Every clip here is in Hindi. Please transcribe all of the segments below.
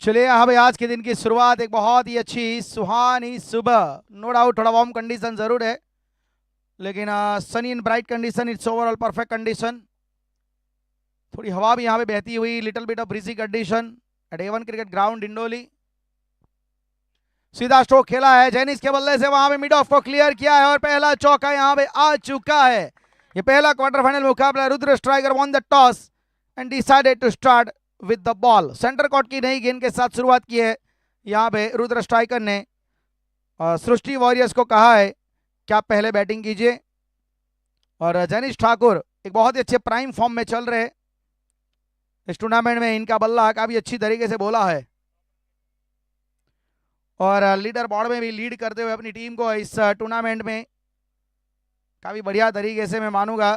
चलिए यहाँ पे आज के दिन की शुरुआत एक बहुत ही अच्छी सुहानी सुबह, नो डाउट थोड़ा वार्म कंडीशन जरूर है, लेकिन sunny and bright condition, it's overall perfect condition. थोड़ी हवा भी यहाँ पे बहती हुई, little bit of breezy condition at A1 cricket ground Indoli. सीधा स्ट्रोक खेला है जैनिस के बल्ले से, वहां पे मिड ऑफ को क्लियर किया है और पहला चौका यहाँ पे आ चुका है। ये पहला क्वार्टर फाइनल मुकाबला, Rudra striker won the toss and decided to start with the ball. Centre court की नई गेंद के साथ शुरुआत की है यहाँ पे रुद्र स्ट्राइकर ने। सृष्टि वॉरियर्स को कहा है कि आप पहले बैटिंग कीजिए, और जैनिश ठाकुर एक बहुत ही अच्छे प्राइम फॉर्म में चल रहे इस टूर्नामेंट में। इनका बल्ला काफी अच्छी तरीके से बोला है और लीडर बोर्ड में भी लीड करते हुए अपनी टीम को इस टूर्नामेंट में काफी बढ़िया तरीके से, मैं मानूंगा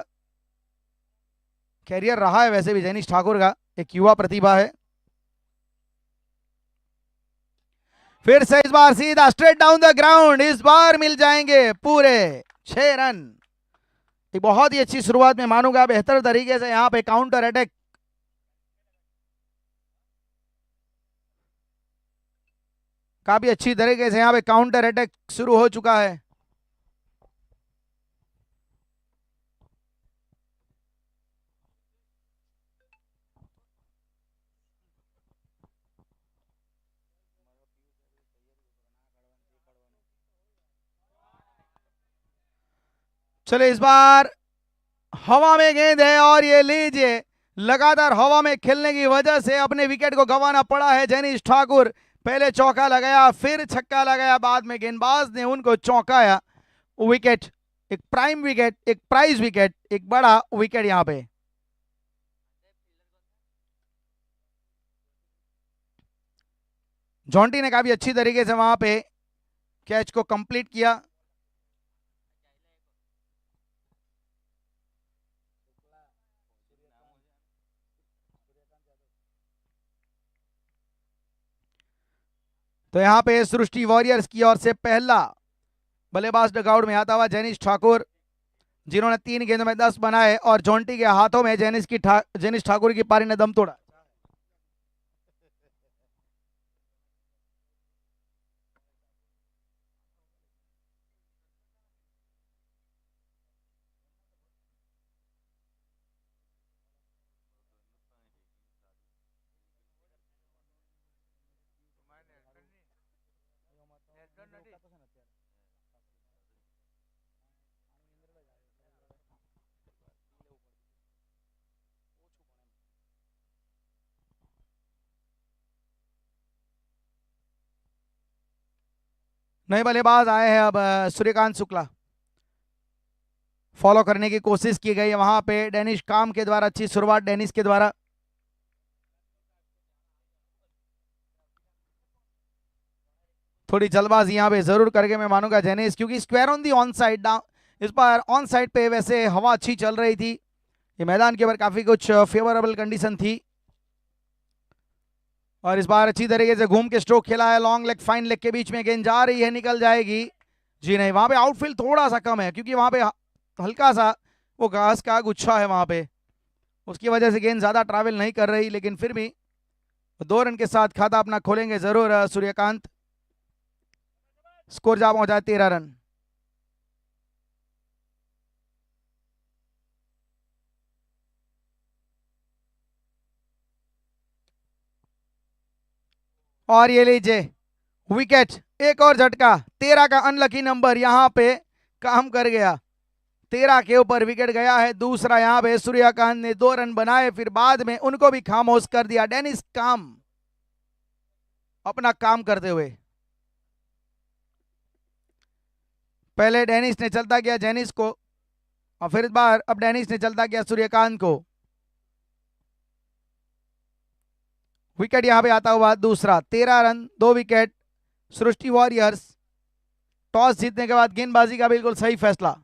कैरियर रहा है वैसे भी जैनिश ठाकुर का, एक युवा प्रतिभा है। फिर से इस बार सीधा स्ट्रेट डाउन द ग्राउंड, इस बार मिल जाएंगे पूरे 6 रन। एक बहुत ही अच्छी शुरुआत में मानूंगा, बेहतर तरीके से यहाँ पे काउंटर अटैक काफी अच्छी तरीके से यहाँ पे काउंटर अटैक शुरू हो चुका है। चले इस बार हवा में गेंद है और ये लीजिए, लगातार हवा में खेलने की वजह से अपने विकेट को गंवाना पड़ा है जैनिश ठाकुर। पहले चौका लगाया, फिर छक्का लगाया, बाद में गेंदबाज ने उनको चौंकाया। विकेट, एक प्राइम विकेट, एक प्राइज विकेट, एक बड़ा विकेट यहां पे। जॉन्टी ने काफी अच्छी तरीके से वहां पे कैच को कंप्लीट किया। तो यहां पे सृष्टि वॉरियर्स की ओर से पहला बल्लेबाज डगआउट में आता हुआ जैनिश ठाकुर, जिन्होंने 3 गेंदों में 10 बनाए, और जॉन्टी के हाथों में जैनिश ठाकुर की पारी ने दम तोड़ा। नए बल्लेबाज आए हैं अब, सूर्यकांत शुक्ला फॉलो करने की कोशिश की गई है वहां पे डेनिश काम के द्वारा। अच्छी शुरुआत डेनिश के द्वारा। थोड़ी जल्दबाजी यहाँ पे जरूर करके मैं मानूंगा जेनिस, क्योंकि square on the on side down, इस बार ऑन साइड पे वैसे हवा अच्छी चल रही थी, ये मैदान के ऊपर काफी कुछ फेवरेबल कंडीशन थी, और इस बार अच्छी तरीके से घूम के स्ट्रोक खेला है। लॉन्ग लेग फाइन लेग के बीच में गेंद जा रही है, निकल जाएगी। जी नहीं, वहां पे आउटफील्ड थोड़ा सा कम है, क्योंकि वहां पे हल्का सा वो घास का गुच्छा है वहां पे, उसकी वजह से गेंद ज्यादा ट्रैवल नहीं कर रही, लेकिन फिर भी 2 रन के साथ खाता अपना खोलेंगे जरूर सूर्यकांत। स्कोर जा पहुंचा है 13 रन। और ये लीजिए विकेट, एक और झटका, 13 का अनलकी नंबर यहां पे काम कर गया। 13 के ऊपर विकेट गया है। दूसरा यहां पे सूर्यकांत ने 2 रन बनाए, फिर बाद में उनको भी खामोश कर दिया डेनिस काम अपना काम करते हुए। पहले डेनिस ने चलता किया जेनिस को, और फिर इस बार अब डेनिस ने चलता किया सूर्यकांत को। विकेट यहां पे आता हुआ दूसरा, 13 रन 2 विकेट। सृष्टि वॉरियर्स टॉस जीतने के बाद गेंदबाजी का बिल्कुल सही फैसला।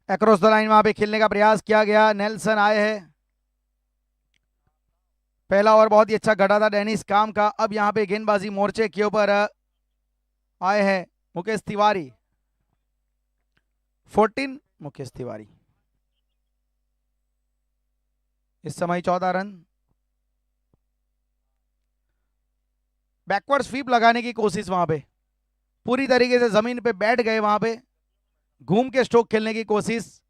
अक्रॉस द लाइन वहां पे खेलने का प्रयास किया गया, नेल्सन आए हैं। पहला ओवर बहुत ही अच्छा घटा था डेनिस काम का। अब यहाँ पे गेंदबाजी मोर्चे के ऊपर आए हैं मुकेश तिवारी। 14 मुकेश तिवारी, इस समय 14 रन। बैकवर्ड स्वीप लगाने की कोशिश, वहां पे पूरी तरीके से जमीन पे बैठ गए, वहां पे घूम के स्ट्रोक खेलने की कोशिश,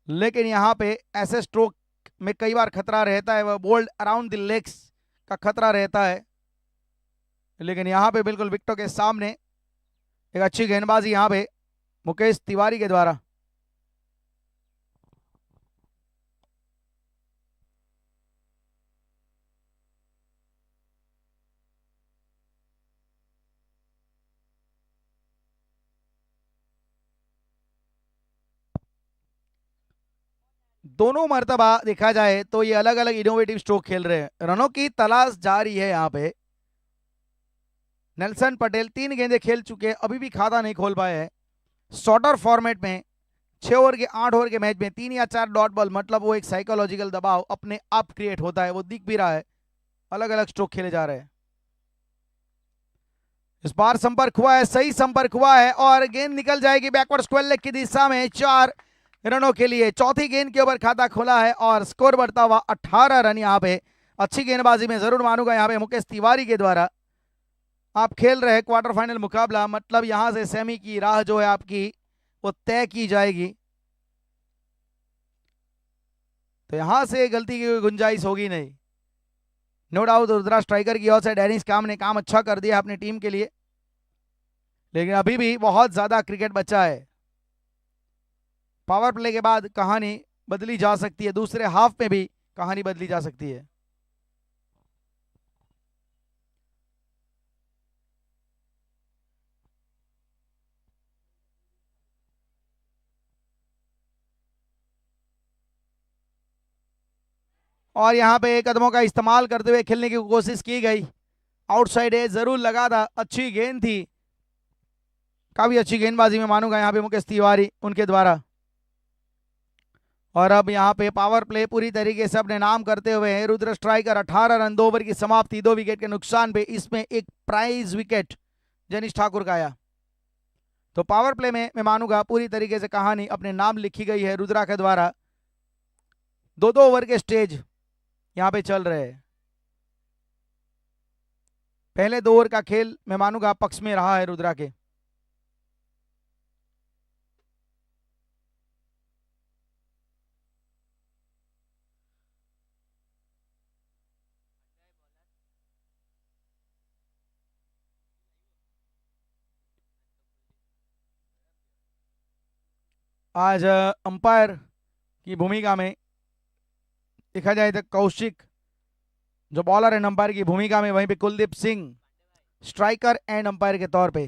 लेकिन यहाँ पे ऐसे स्ट्रोक में कई बार खतरा रहता है, वह बोल्ड अराउंड द लेग्स का खतरा रहता है, लेकिन यहाँ पे बिल्कुल विकेटों के सामने एक अच्छी गेंदबाजी यहाँ पे मुकेश तिवारी के द्वारा। दोनों मर्तबा देखा जाए तो ये अलग अलग इनोवेटिव स्ट्रोक खेल रहे हैं, रनों की तलाश जारी है। यहाँ पे नेल्सन पटेल 3 गेंदें खेल चुके हैं, अभी भी खाता नहीं खोल पाए हैं। शॉर्टर फॉर्मेट में 6 ओवर के 8 ओवर के मैच में 3 या 4 डॉट बॉल, मतलब वो एक साइकोलॉजिकल दबाव अपने आप क्रिएट होता है, वो दिख भी रहा है। अलग अलग स्ट्रोक खेले जा रहे हैं। इस बार संपर्क हुआ है, सही संपर्क हुआ है और गेंद निकल जाएगी बैकवर्ड स्क्वायर लेग की दिशा में 4 रनों के लिए। चौथी गेंद के ऊपर खाता खुला है और स्कोर बढ़ता हुआ 18 रन। यहाँ पे अच्छी गेंदबाजी में जरूर मानूंगा यहाँ पे मुकेश तिवारी के द्वारा। आप खेल रहे हैं क्वार्टर फाइनल मुकाबला, मतलब यहां से सेमी की राह जो है आपकी वो तय की जाएगी, तो यहां से गलती की कोई गुंजाइश होगी नहीं। नो डाउट रुद्रा स्ट्राइकर की ओर से डेनिस काम ने काम अच्छा कर दिया अपनी टीम के लिए, लेकिन अभी भी बहुत ज्यादा क्रिकेट बचा है। पावर प्ले के बाद कहानी बदली जा सकती है, दूसरे हाफ में भी कहानी बदली जा सकती है। और यहाँ पे कदमों का इस्तेमाल करते हुए खेलने की कोशिश की गई, आउटसाइड एज जरूर लगा था, अच्छी गेंद थी, काफी अच्छी गेंदबाजी में मानूंगा यहाँ पे मुकेश तिवारी उनके द्वारा। और अब यहाँ पे पावर प्ले पूरी तरीके से अपने नाम करते हुए रुद्र स्ट्राइकर 18 रन, 2 ओवर की समाप्ति, 2 विकेट के नुकसान पे। इसमें एक प्राइज विकेट जनीश ठाकुर का आया, तो पावर प्ले में मैं मानूंगा पूरी तरीके से कहानी अपने नाम लिखी गई है रुद्रा के द्वारा। 2-2 ओवर के स्टेज यहाँ पे चल रहे हैं। पहले 2 ओवर का खेल मैं मानूंगा पक्ष में रहा है रुद्रा के। आज अंपायर की भूमिका में देखा जाए तो कौशिक जो बॉलर एंड अंपायर की भूमिका में, वहीं पे Kuldeep Singh striker end umpire के तौर पे।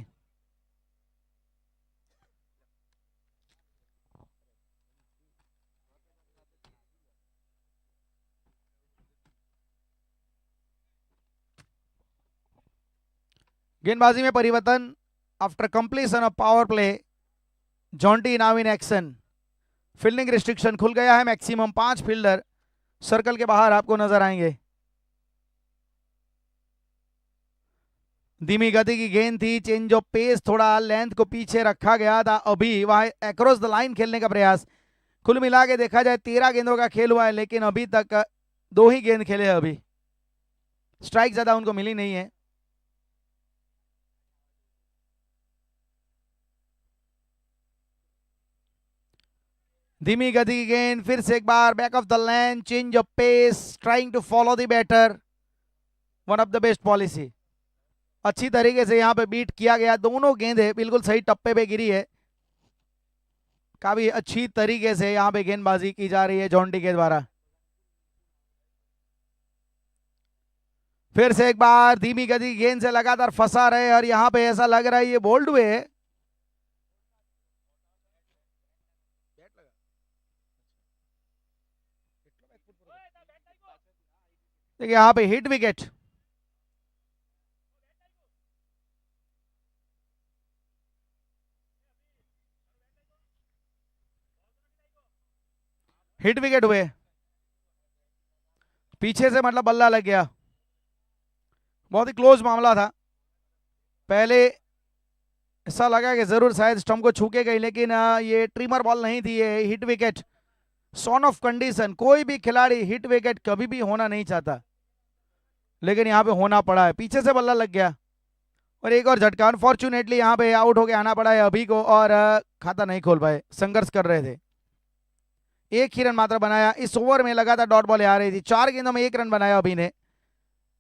गेंदबाजी में परिवर्तन after completion of power play. Jonty now in action. Fielding restriction खुल गया है, मैक्सिमम 5 फील्डर सर्कल के बाहर आपको नजर आएंगे। धीमी गति की गेंद थी, चेंज ऑफ पेस, थोड़ा लेंथ को पीछे रखा गया था। अभी वहां अक्रॉस द लाइन खेलने का प्रयास। कुल मिला के देखा जाए 13 गेंदों का खेल हुआ है, लेकिन अभी तक 2 ही गेंद खेले हैं। अभी स्ट्राइक ज्यादा उनको मिली नहीं है। धीमी गति की गेंद, फिर से एक बार back of the line, change of pace, trying to follow the batter, one of the best policy. अच्छी तरीके से यहाँ पे बीट किया गया, दोनों गेंदें बिल्कुल सही टप्पे पे गिरी है। काफी अच्छी तरीके से यहाँ पे गेंदबाजी की जा रही है जॉन्टी के द्वारा। फिर से एक बार धीमी गति गेंद से लगातार फंसा रहे और यहाँ पे ऐसा लग रहा है ये बोल्ड हुए। देखिए यहाँ पे हिट विकेट। हिट विकेट हुए, पीछे से मतलब बल्ला लग गया, बहुत ही क्लोज मामला था। पहले ऐसा लगा कि जरूर शायद स्टंप को छू के गई, लेकिन ये ट्रिमर बॉल नहीं थी, ये hit wicket. Son of condition, कोई भी खिलाड़ी हिट विकेट कभी भी होना नहीं चाहता, लेकिन यहाँ पे होना पड़ा है, पीछे से बल्ला लग गया और एक और झटका। अनफॉर्चुनेटली यहाँ पे आउट होके आना पड़ा है अभी को, और खाता नहीं खोल पाए, संघर्ष कर रहे थे। एक ही रन मात्र बनाया इस ओवर में, लगातार डॉट बॉल आ रही थी, 4 गेंदों में 1 रन बनाया अभी ने,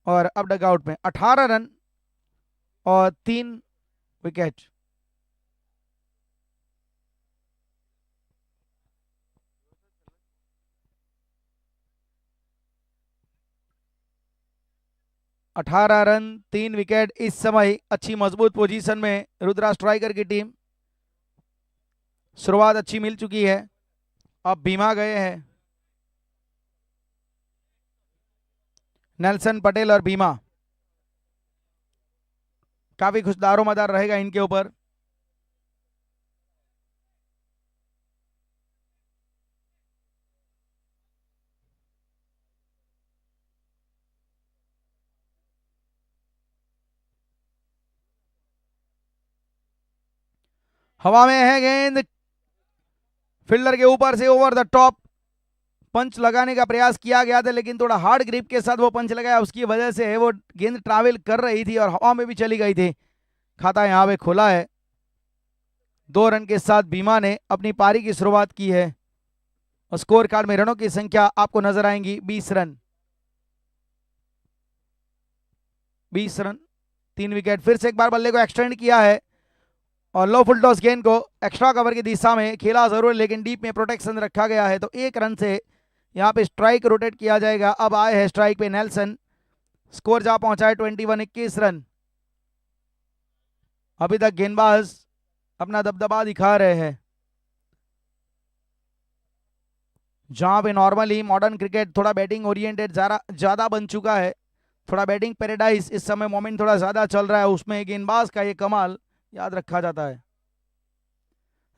और अब डगआउट में 18 रन और 3 विकेट। अठारह रन 3 विकेट इस समय अच्छी मजबूत पोजीशन में रुद्रा स्ट्राइकर की टीम। शुरुआत अच्छी मिल चुकी है, अब भीमा गए हैं, नेल्सन पटेल और भीमा, काफी कुछ दारोमदार रहेगा इनके ऊपर। हवा में है गेंद, फील्डर के ऊपर से ओवर द टॉप पंच लगाने का प्रयास किया गया था, लेकिन थोड़ा हार्ड ग्रिप के साथ वो पंच लगाया, उसकी वजह से वो गेंद ट्रैवल कर रही थी और हवा में भी चली गई थी। खाता यहाँ पे खुला है, 2 रन के साथ भीमा ने अपनी पारी की शुरुआत की है, और स्कोर कार्ड में रनों की संख्या आपको नजर आएंगी 20 रन। 20 run 3 wicket. फिर से एक बार बल्ले को एक्सटेंड किया है और लो फुल टॉस गेंद को एक्स्ट्रा कवर की दिशा में खेला जरूर, लेकिन डीप में प्रोटेक्शन रखा गया है, तो 1 रन से यहाँ पे स्ट्राइक रोटेट किया जाएगा। अब आए हैं स्ट्राइक पे नेल्सन, स्कोर जा पहुंचा है 21, 21 रन। अभी तक गेंदबाज अपना दबदबा दिखा रहे हैं। जहां पे नॉर्मली मॉडर्न क्रिकेट थोड़ा बैटिंग ओरिएंटेड ज्यादा बन चुका है, थोड़ा बैटिंग पैराडाइज इस समय मोमेंट थोड़ा ज्यादा चल रहा है, उसमें गेंदबाज का ये कमाल याद रखा जाता है।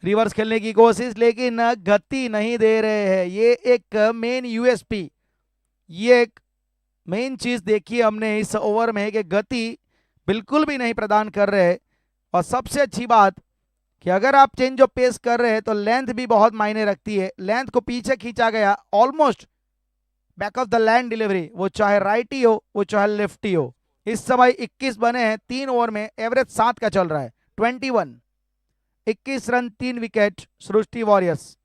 रिवर्स खेलने की कोशिश, लेकिन गति नहीं दे रहे हैं, ये एक मेन यूएसपी, ये एक मेन चीज देखी हमने इस ओवर में कि गति बिल्कुल भी नहीं प्रदान कर रहे। और सबसे अच्छी बात कि अगर आप चेंज ऑफ पेस कर रहे हैं तो लेंथ भी बहुत मायने रखती है, लेंथ को पीछे खींचा गया, almost back of the land delivery, वो चाहे राइटी हो वो चाहे लेफ्टी हो। इस समय 21 बने हैं 3 ओवर में, एवरेज 7 का चल रहा है, 21, 21 रन 3 विकेट सृष्टि वॉरियर्स।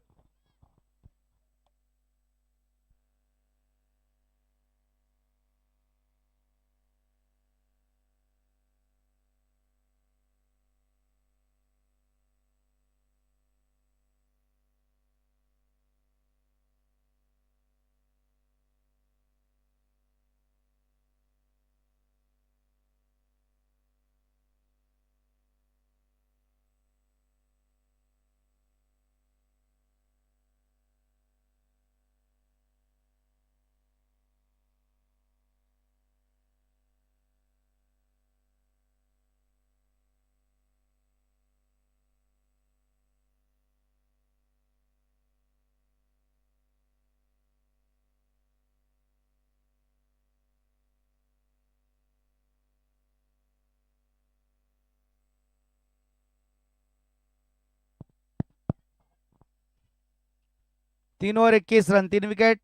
तीन ओवर 21 रन 3 विकेट।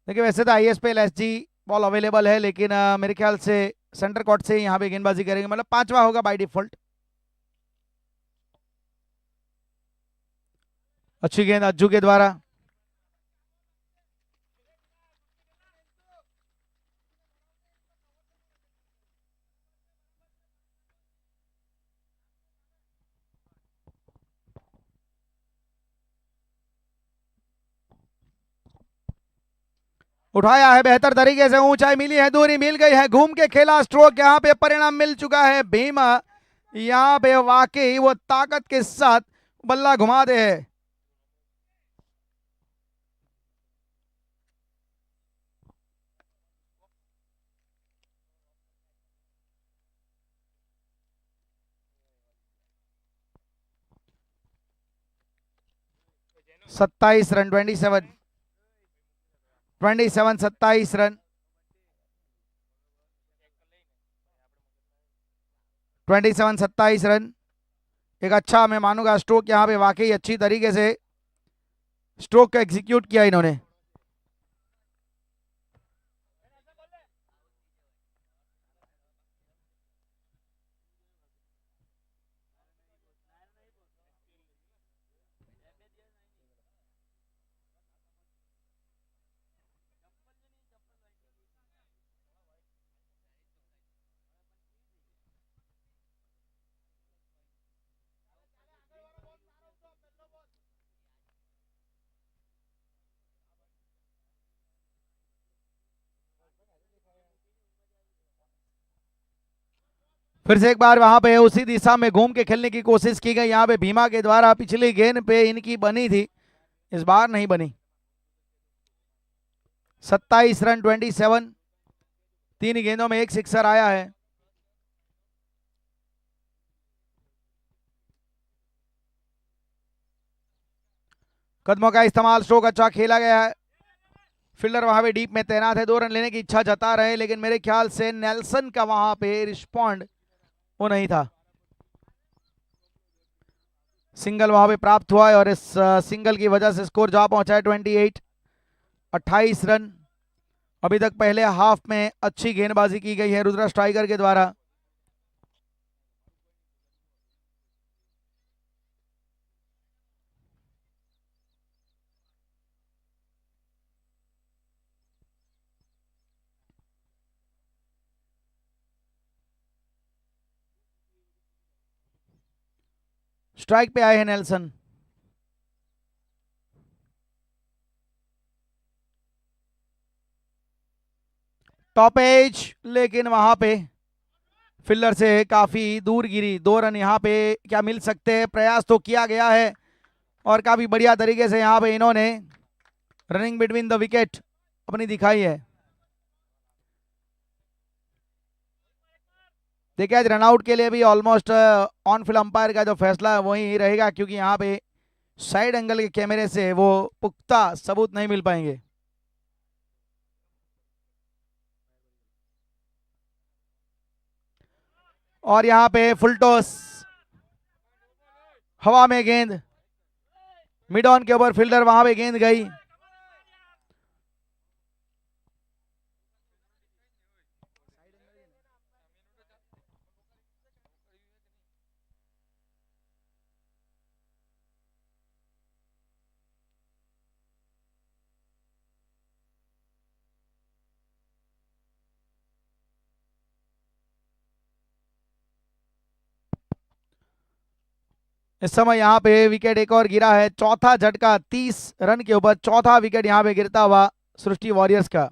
देखिए वैसे तो ISPL SG बॉल अवेलेबल है, लेकिन मेरे ख्याल से सेंटर कोर्ट से यहाँ पे गेंदबाजी करेंगे, मतलब 5वां होगा बाय डिफॉल्ट। अच्छी गेंद अज्जू के द्वारा, उठाया है बेहतर तरीके से, ऊंचाई मिली है, दूरी मिल गई है, घूम के खेला स्ट्रोक, यहाँ पे परिणाम मिल चुका है। भीमा यहाँ पे वाकई वो ताकत के साथ बल्ला घुमा दे है। 27 रन, 27 27 रन, 27 रन। एक अच्छा मैं मानूंगा स्ट्रोक यहाँ पे, वाकई अच्छी तरीके से स्ट्रोक को एग्जीक्यूट किया इन्होंने। फिर से एक बार वहां पे उसी दिशा में घूम के खेलने की कोशिश की गई। यहाँ पे भीमा के द्वारा पिछली गेंद पे इनकी बनी थी, इस बार नहीं बनी। 27 रन, 27, 3 गेंदों में 1 सिक्सर आया है। कदमों का इस्तेमाल, स्ट्रोक अच्छा खेला गया है। फील्डर वहां पे डीप में तैनात है, 2 रन लेने की इच्छा जता रहे, लेकिन मेरे ख्याल से नेल्सन का वहां पे रिस्पॉन्ड वो नहीं था। सिंगल वहां पे प्राप्त हुआ है और इस सिंगल की वजह से स्कोर जा पहुंचा है 28, 28 रन। अभी तक पहले हाफ में अच्छी गेंदबाजी की गई है रुद्रा स्ट्राइकर के द्वारा। स्ट्राइक पे आए हैं नेल्सन। टॉप एज, लेकिन वहां पे फील्डर से काफी दूर गिरी। 2 रन यहाँ पे क्या मिल सकते हैं, प्रयास तो किया गया है और काफी बढ़िया तरीके से यहाँ पे इन्होंने रनिंग बिटवीन द विकेट अपनी दिखाई है। देखिए आज रनआउट के लिए भी ऑलमोस्ट ऑन फील्ड अंपायर का जो फैसला है वही रहेगा, क्योंकि यहाँ पे साइड एंगल के कैमरे से वो पुख्ता सबूत नहीं मिल पाएंगे। और यहाँ पे फुल टॉस, हवा में गेंद, मिड ऑन के ऊपर फील्डर वहां पे गेंद गई। इस समय यहाँ पे विकेट एक और गिरा है, चौथा झटका 30 रन के ऊपर, चौथा विकेट यहाँ पे गिरता हुआ सृष्टि वॉरियर्स का।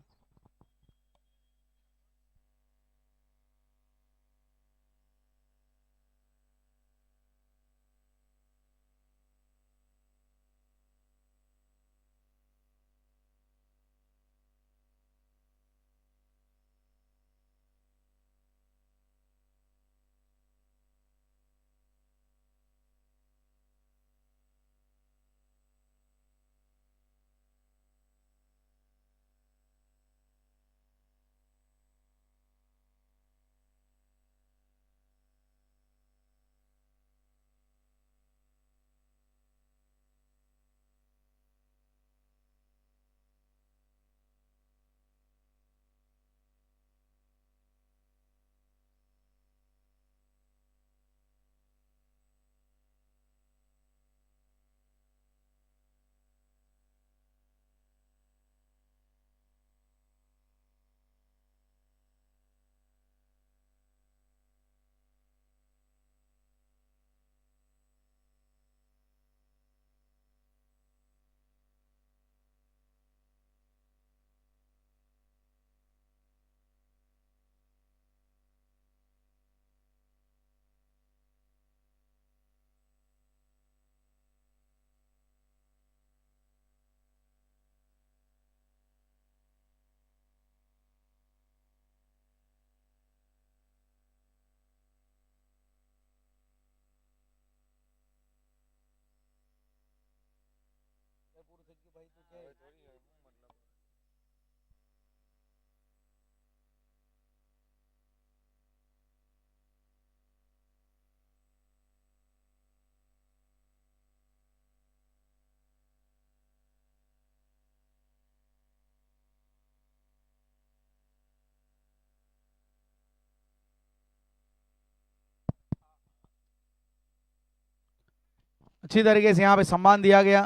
अच्छी तरीके से यहाँ पे सम्मान दिया गया।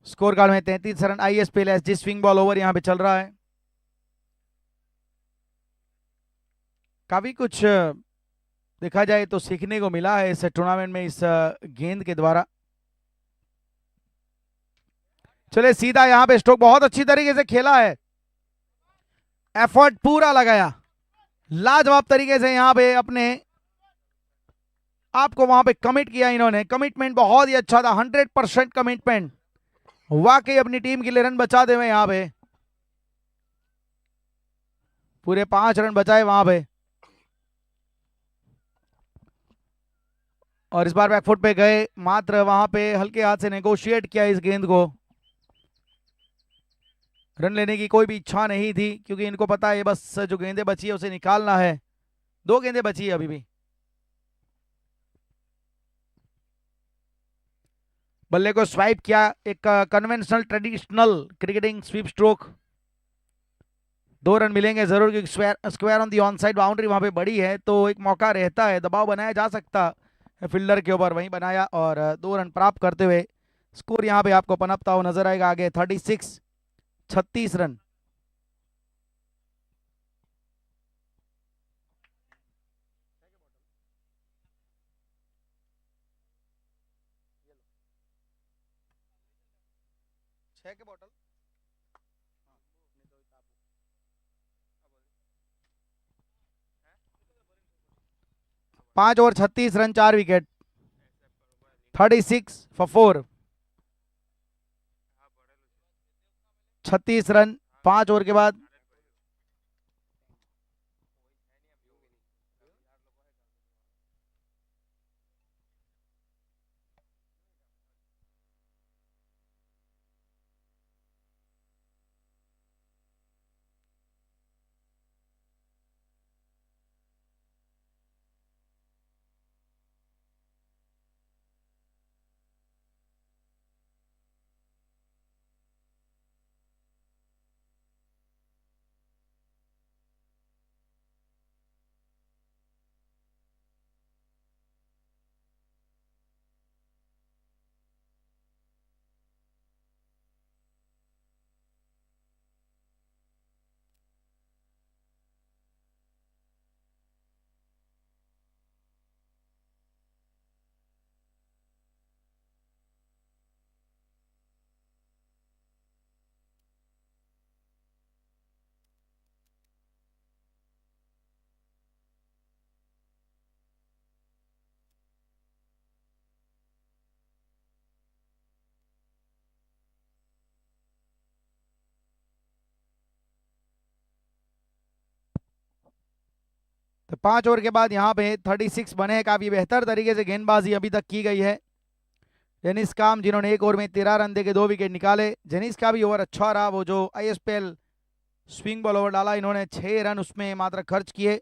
स्कोर कार्ड में 33 run. ISPL SG swing ball over यहाँ पे चल रहा है। काफी कुछ देखा जाए तो सीखने को मिला है इस टूर्नामेंट में, इस गेंद के द्वारा। चले सीधा यहाँ पे स्ट्रोक बहुत अच्छी तरीके से खेला है, एफर्ट पूरा लगाया, लाजवाब तरीके से यहाँ पे अपने आपको वहां पे कमिट किया इन्होंने। कमिटमेंट बहुत ही अच्छा था, 100% कमिटमेंट। वाकई अपनी टीम के लिए रन बचाते हुए यहाँ पे पूरे 5 रन बचाए वहां पे, और इस बार बैकफुट पे गए, मात्र वहां पे हल्के हाथ से नेगोशिएट किया इस गेंद को। रन लेने की कोई भी इच्छा नहीं थी, क्योंकि इनको पता है बस जो गेंदें बची है उसे निकालना है। 2 गेंदें बची है अभी भी। बल्ले को स्वाइप किया, एक conventional traditional cricketing sweep stroke. 2 run मिलेंगे जरूर, क्योंकि square on the on side boundary वहां पे बड़ी है, तो एक मौका रहता है, दबाव बनाया जा सकता है फील्डर के ऊपर, वहीं बनाया और 2 रन प्राप्त करते हुए स्कोर यहाँ पे आपको पनपता हुआ नजर आएगा आगे 36 रन। के bottle 5 over 36 run, 4 wicket, 36 for 4। 36 run 5 over के बाद। तो 5 ओवर के बाद यहाँ पे 36 बने। काफी बेहतर तरीके से गेंदबाजी अभी तक की गई है। जेनिस काम, जिन्होंने 1 ओवर में 13 रन देके 2 विकेट निकाले। जेनिस का भी ओवर अच्छा रहा, वो जो ISPL स्विंग बॉल ओवर डाला इन्होंने, 6 रन उसमें मात्र खर्च किए।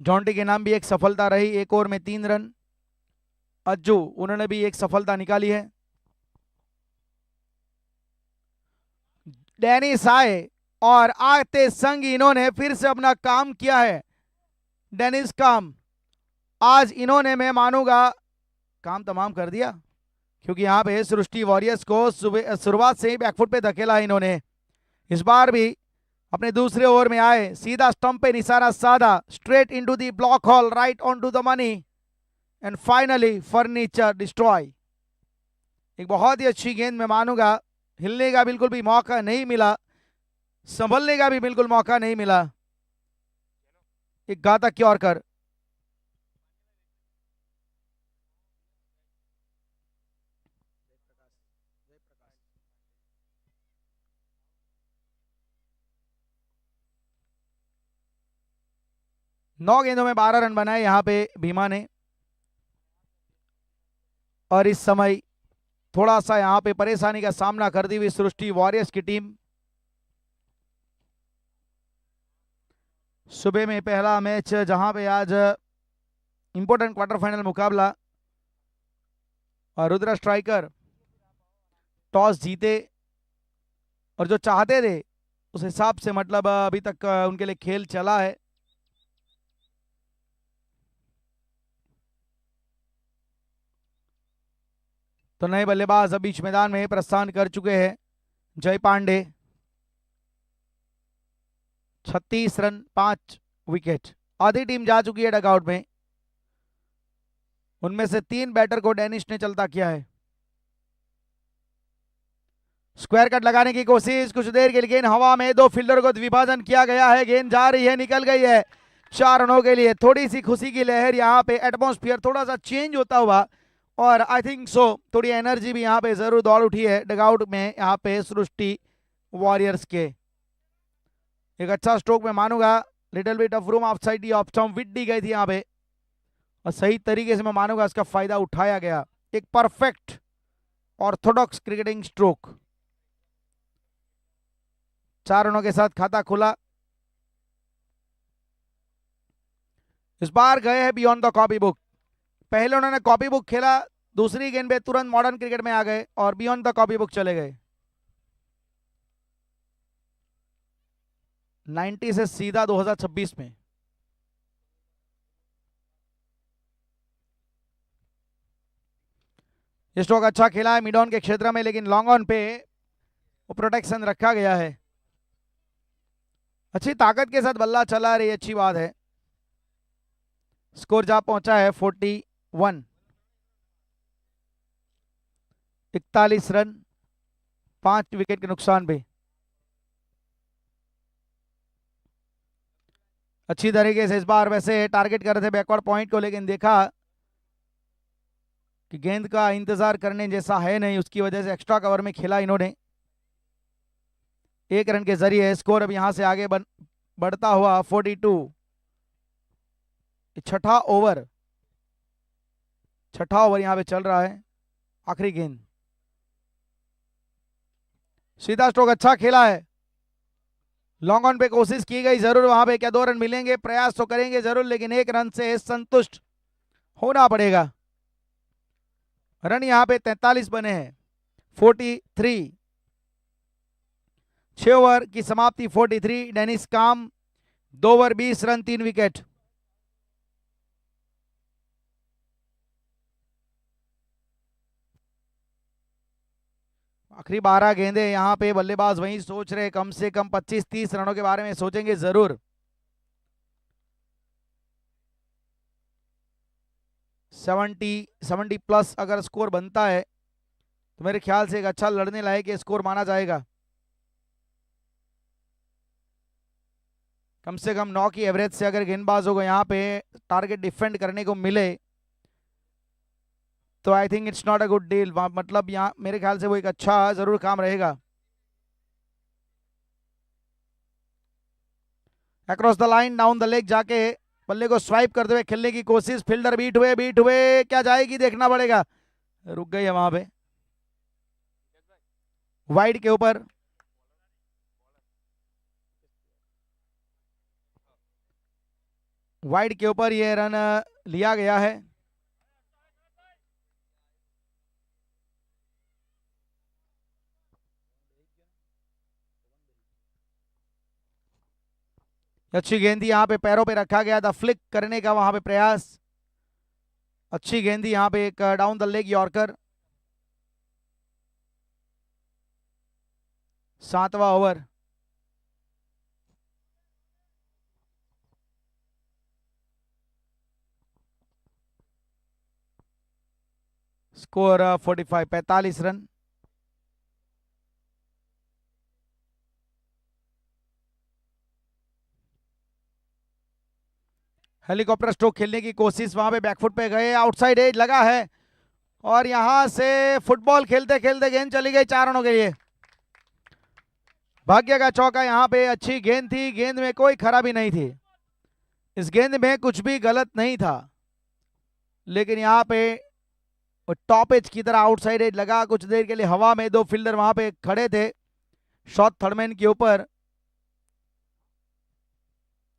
जॉन्टी के नाम भी एक सफलता रही, 1 ओवर में 3 रन। अज्जू, उन्होंने भी एक सफलता निकाली है। डेनिस आए और आते संग इन्होंने फिर से अपना काम किया है। डेनिस काम, आज इन्होंने, मैं मानूंगा, काम तमाम कर दिया, क्योंकि यहाँ पे सृष्टि वॉरियर्स को शुरुआत से ही बैकफुट पे धकेला है इन्होंने। इस बार भी अपने दूसरे ओवर में आए, सीधा स्टंप पे निशाना साधा, straight into the block hole, right on to the money, and finally furniture destroy. एक बहुत ही अच्छी गेंद, मैं मानूंगा। हिलने का बिल्कुल भी मौका नहीं मिला, संभलने का भी बिल्कुल मौका नहीं मिला। एक घातक यॉर्कर। नौ गेंदों में 12 रन बनाए यहाँ पे भीमा ने, और इस समय थोड़ा सा यहाँ पे परेशानी का सामना करती हुई सृष्टि वॉरियर्स की टीम। सुबह में पहला मैच, जहां पे आज इंपॉर्टेंट क्वार्टर फाइनल मुकाबला, और रुद्र स्ट्राइकर टॉस जीते और जो चाहते थे उस हिसाब से मतलब अभी तक उनके लिए खेल चला है। तो नए बल्लेबाज अब बीच मैदान में प्रस्थान कर चुके हैं। जय पांडे 36 रन 5 विकेट। आधी टीम जा चुकी है डगआउट में, उनमें से 3 बैटर को डेनिश ने चलता किया है। स्क्वायर कट लगाने की कोशिश, कुछ देर के लिए गेंद हवा में, 2 फील्डर को विभाजन किया गया है, गेंद जा रही है, निकल गई है 4 रनों के लिए। थोड़ी सी खुशी की लहर यहाँ पे, एटमॉस्फेयर थोड़ा सा चेंज होता हुआ और आई थिंक सो थोड़ी एनर्जी भी यहाँ पे जरूर दौड़ उठी है डगआउट में यहाँ पे सृष्टि वॉरियर्स के। एक अच्छा स्ट्रोक में मानूंगा, little bit of room off side of stump, wide दी गई थी यहाँ पे और सही तरीके से मैं मानूंगा इसका फायदा उठाया गया। एक परफेक्ट ऑर्थोडॉक्स क्रिकेटिंग स्ट्रोक। 4 रनों के साथ खाता खुला। इस बार गए हैं बियॉन्ड द कॉपी बुक। पहले उन्होंने कॉपी बुक खेला, दूसरी गेंद पे तुरंत मॉडर्न क्रिकेट में आ गए और बियॉन्ड द कॉपी बुक चले गए। 90 से सीधा 2026 में। ये स्ट्रोक अच्छा खेला है मिड ऑन के क्षेत्र में, लेकिन लॉन्ग ऑन पे वो प्रोटेक्शन रखा गया है। अच्छी ताकत के साथ बल्ला चला रही है, अच्छी बात है। स्कोर जा पहुंचा है 41। 41 रन 5 विकेट के नुकसान पे। अच्छी तरीके से इस बार वैसे टारगेट कर रहे थे बैकवर्ड पॉइंट को, लेकिन देखा कि गेंद का इंतजार करने जैसा है नहीं, उसकी वजह से एक्स्ट्रा कवर में खेला इन्होंने। 1 रन के जरिए स्कोर अब यहां से आगे बढ़ता हुआ 42। छठा ओवर यहां पे चल रहा है, आखिरी गेंद। सीधा स्ट्रोक अच्छा खेला है, लॉन्ग ऑन पे कोशिश की गई जरूर, वहां पे क्या 2 रन मिलेंगे, प्रयास तो करेंगे जरूर, लेकिन 1 रन से संतुष्ट होना पड़ेगा। रन यहां पे 43 बने हैं। 43। 6 ओवर की समाप्ति 43। डेनिस काम 2 ओवर 20 रन 3 विकेट। आखिरी 12 गेंदे यहां पे बल्लेबाज वहीं सोच रहे कम से कम 25-30 रनों के बारे में सोचेंगे जरूर। 70 प्लस अगर स्कोर बनता है तो मेरे ख्याल से एक अच्छा लड़ने लायक स्कोर माना जाएगा। कम से कम 9 की एवरेज से अगर गेंदबाजों को यहाँ पे टारगेट डिफेंड करने को मिले तो I think it's not a good deal. मतलब यहाँ मेरे ख्याल से वो एक अच्छा जरूर काम रहेगा। Across the line down the leg जाके बल्ले को स्वाइप करते हुए खेलने की कोशिश, फील्डर बीट हुए क्या जाएगी देखना पड़ेगा, रुक गई है वहां पे वाइड के ऊपर। वाइड के ऊपर ये रन लिया गया है। अच्छी गेंदी यहाँ पे पैरों पे रखा गया था, फ्लिक करने का वहां पे प्रयास। अच्छी गेंदी यहाँ पे एक डाउन द लेग यॉर्कर। 7वां ओवर। Score 45 run. हेलीकॉप्टर स्ट्रोक खेलने की कोशिश, वहां पे बैकफुट पे गए, आउटसाइड एज लगा है और यहां से फुटबॉल खेलते खेलते गेंद चली गई 4 रनों के लिए। भाग्य का चौका यहाँ पे, अच्छी गेंद थी, गेंद में कोई खराबी नहीं थी, इस गेंद में कुछ भी गलत नहीं था, लेकिन यहाँ पे टॉप एज की तरह आउटसाइड एज लगा, कुछ देर के लिए हवा में 2 फील्डर वहां पे खड़े थे शॉट थर्डमैन के ऊपर।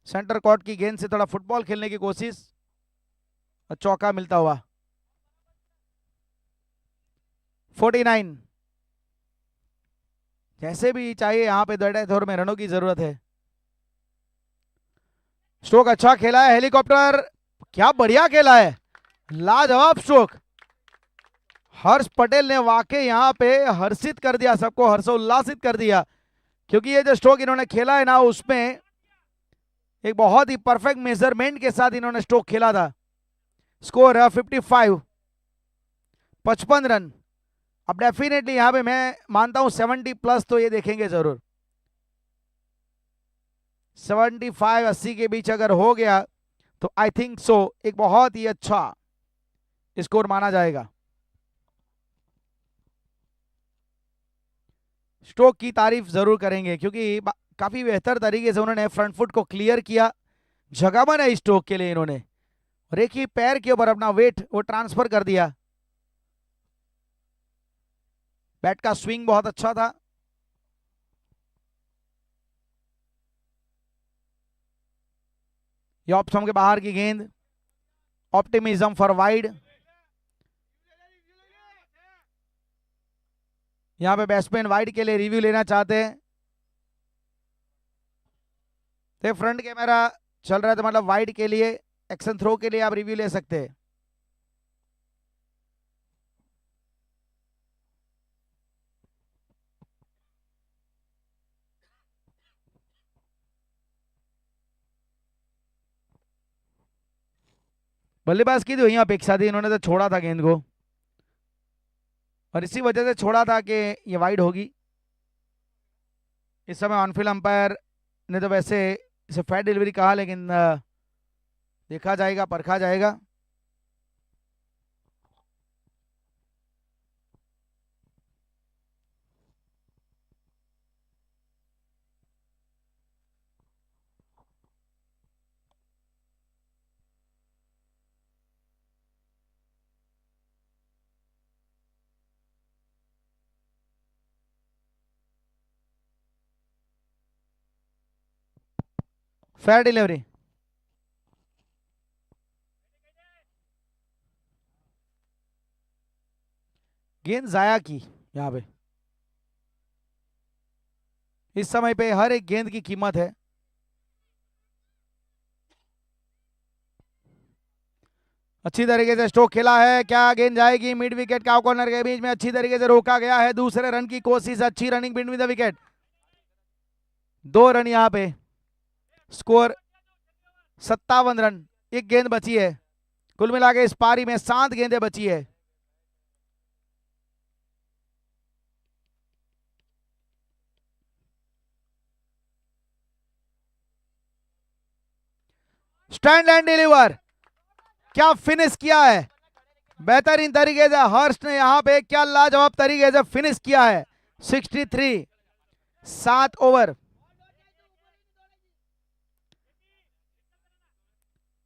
सेंटर कोर्ट की गेंद से थोड़ा फुटबॉल खेलने की कोशिश और चौका मिलता हुआ। 49। कैसे भी चाहिए, यहाँ पे डेथ ओवर में रनों की जरूरत है। स्ट्रोक अच्छा खेला है हेलीकॉप्टर, क्या बढ़िया खेला है, लाजवाब स्ट्रोक। हर्ष पटेल ने वाकई यहाँ पे हर्षित कर दिया, सबको हर्षोल्लासित कर दिया, क्योंकि ये जो स्ट्रोक इन्होंने खेला है ना, उसमें एक बहुत ही परफेक्ट मेजरमेंट के साथ इन्होंने स्ट्रोक खेला था। स्कोर है 55, 55 रन। अब डेफिनेटली यहाँ पे मैं मानता हूं 70 प्लस तो ये देखेंगे जरूर। 75 80 के बीच अगर हो गया तो आई थिंक सो एक बहुत ही अच्छा स्कोर माना जाएगा। स्ट्रोक की तारीफ जरूर करेंगे, क्योंकि काफी बेहतर तरीके से उन्होंने फ्रंट फुट को क्लियर किया, जगह बनाई स्ट्रोक के लिए इन्होंने, और एक ही पैर के ऊपर अपना वेट वो ट्रांसफर कर दिया। बैट का स्विंग बहुत अच्छा था। ये ऑफ स्टंप के बाहर की गेंद, ऑप्टिमिज्म फॉर वाइड। यहां पे बैट्समैन वाइड के लिए रिव्यू लेना चाहते हैं, तो फ्रंट कैमरा चल रहा है तो मतलब वाइड के लिए, एक्शन थ्रो के लिए आप रिव्यू ले सकते हैं। बल्लेबाज की तो यही अपेक्षा थी, इन्होंने तो छोड़ा था गेंद को, और इसी वजह से छोड़ा था कि ये वाइड होगी। इस समय ऑनफील्ड अंपायर ने तो वैसे इसे फेयर डिलीवरी कहा, लेकिन देखा जाएगा, परखा जाएगा। फेयर डिलीवरी, गेंद जाया की। यहाँ पे इस समय पे हर एक गेंद की कीमत है। अच्छी तरीके से स्ट्रोक खेला है, क्या गेंद जाएगी मिड विकेट का कॉर्नर के बीच में, अच्छी तरीके से रोका गया है। दूसरे रन की कोशिश, अच्छी running between the wicket, 2 run यहाँ पे। स्कोर 57 रन, एक गेंद बची है। कुल मिला के इस पारी में 7 गेंदें बची है। स्टैंड एंड डिलीवर, क्या फिनिश किया है बेहतरीन तरीके से। हर्ष ने यहाँ पे क्या लाजवाब तरीके से फिनिश किया है। 63, 7 ओवर,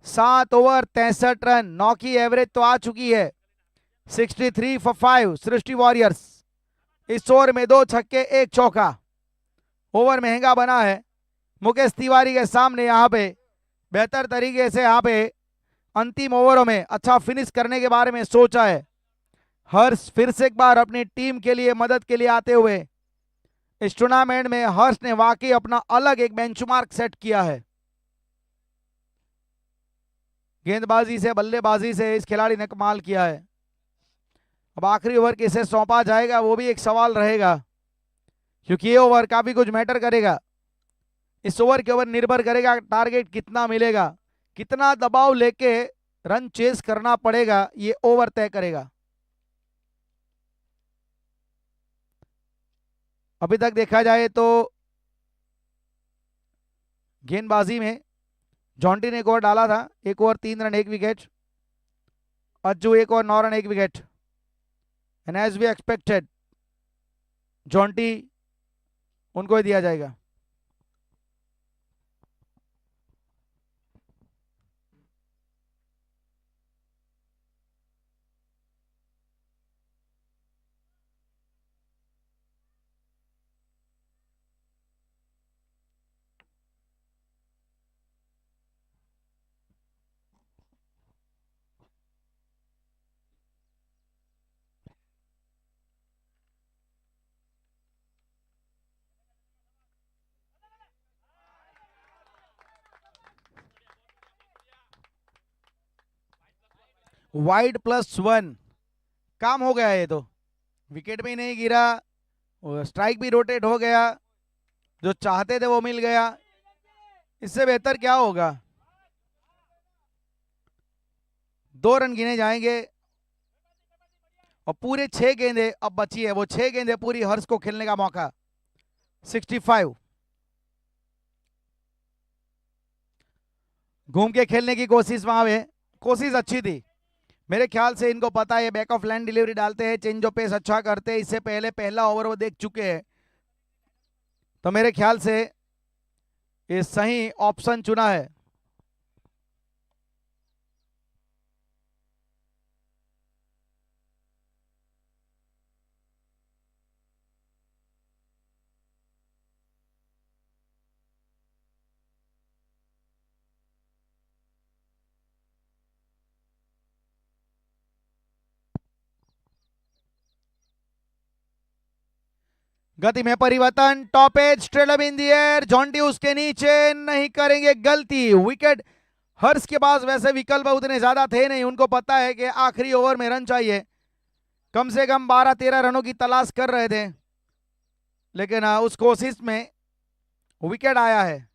7 ओवर 63 रन, 9 की एवरेज तो आ चुकी है। 63 फॉर 5 सृष्टि वॉरियर्स। इस ओवर में 2 छक्के 1 चौका, ओवर महंगा बना है। मुकेश तिवारी के सामने यहाँ पे बेहतर तरीके से यहाँ पे अंतिम ओवरों में अच्छा फिनिश करने के बारे में सोचा है। हर्ष फिर से एक बार अपनी टीम के लिए मदद के लिए आते हुए इस टूर्नामेंट में हर्ष ने वाकई अपना अलग एक बेंचमार्क सेट किया है। गेंदबाजी से, बल्लेबाजी से इस खिलाड़ी ने कमाल किया है। अब आखिरी ओवर किसे सौंपा जाएगा वो भी एक सवाल रहेगा, क्योंकि ये ओवर काफी कुछ मैटर करेगा। इस ओवर के ऊपर निर्भर करेगा टारगेट कितना मिलेगा, कितना दबाव लेके रन चेस करना पड़ेगा, ये ओवर तय करेगा। अभी तक देखा जाए तो गेंदबाजी में जॉन्टी ने एक ओवर डाला था, 1 over 3 run 1 wicket. Ajju 1 over 9 run 1 wicket. And as we expected Jonty उनको ही दिया जाएगा। वाइड +1, काम हो गया। ये तो विकेट भी नहीं गिरा, स्ट्राइक भी रोटेट हो गया, जो चाहते थे वो मिल गया। इससे बेहतर क्या होगा? 2 रन गिने जाएंगे और पूरे 6 गेंदें अब बची है। वो 6 गेंदें पूरी हर्ष को खेलने का मौका। 65, घूम के खेलने की कोशिश वहां पे, कोशिश अच्छी थी। मेरे ख्याल से इनको पता है बैक ऑफ लाइन डिलीवरी डालते हैं, चेंज ऑफ पेस अच्छा करते हैं। इससे पहले पहला ओवर वो देख चुके हैं, तो मेरे ख्याल से ये सही ऑप्शन चुना है। गति में परिवर्तन, top edge, straight up in the air, Jonty उसके नीचे, नहीं करेंगे गलती। विकेट हर्ष के पास वैसे विकल्प उतने ज्यादा थे नहीं, उनको पता है कि आखिरी ओवर में रन चाहिए। कम से कम 12-13 रनों की तलाश कर रहे थे, लेकिन उस कोशिश में विकेट आया है।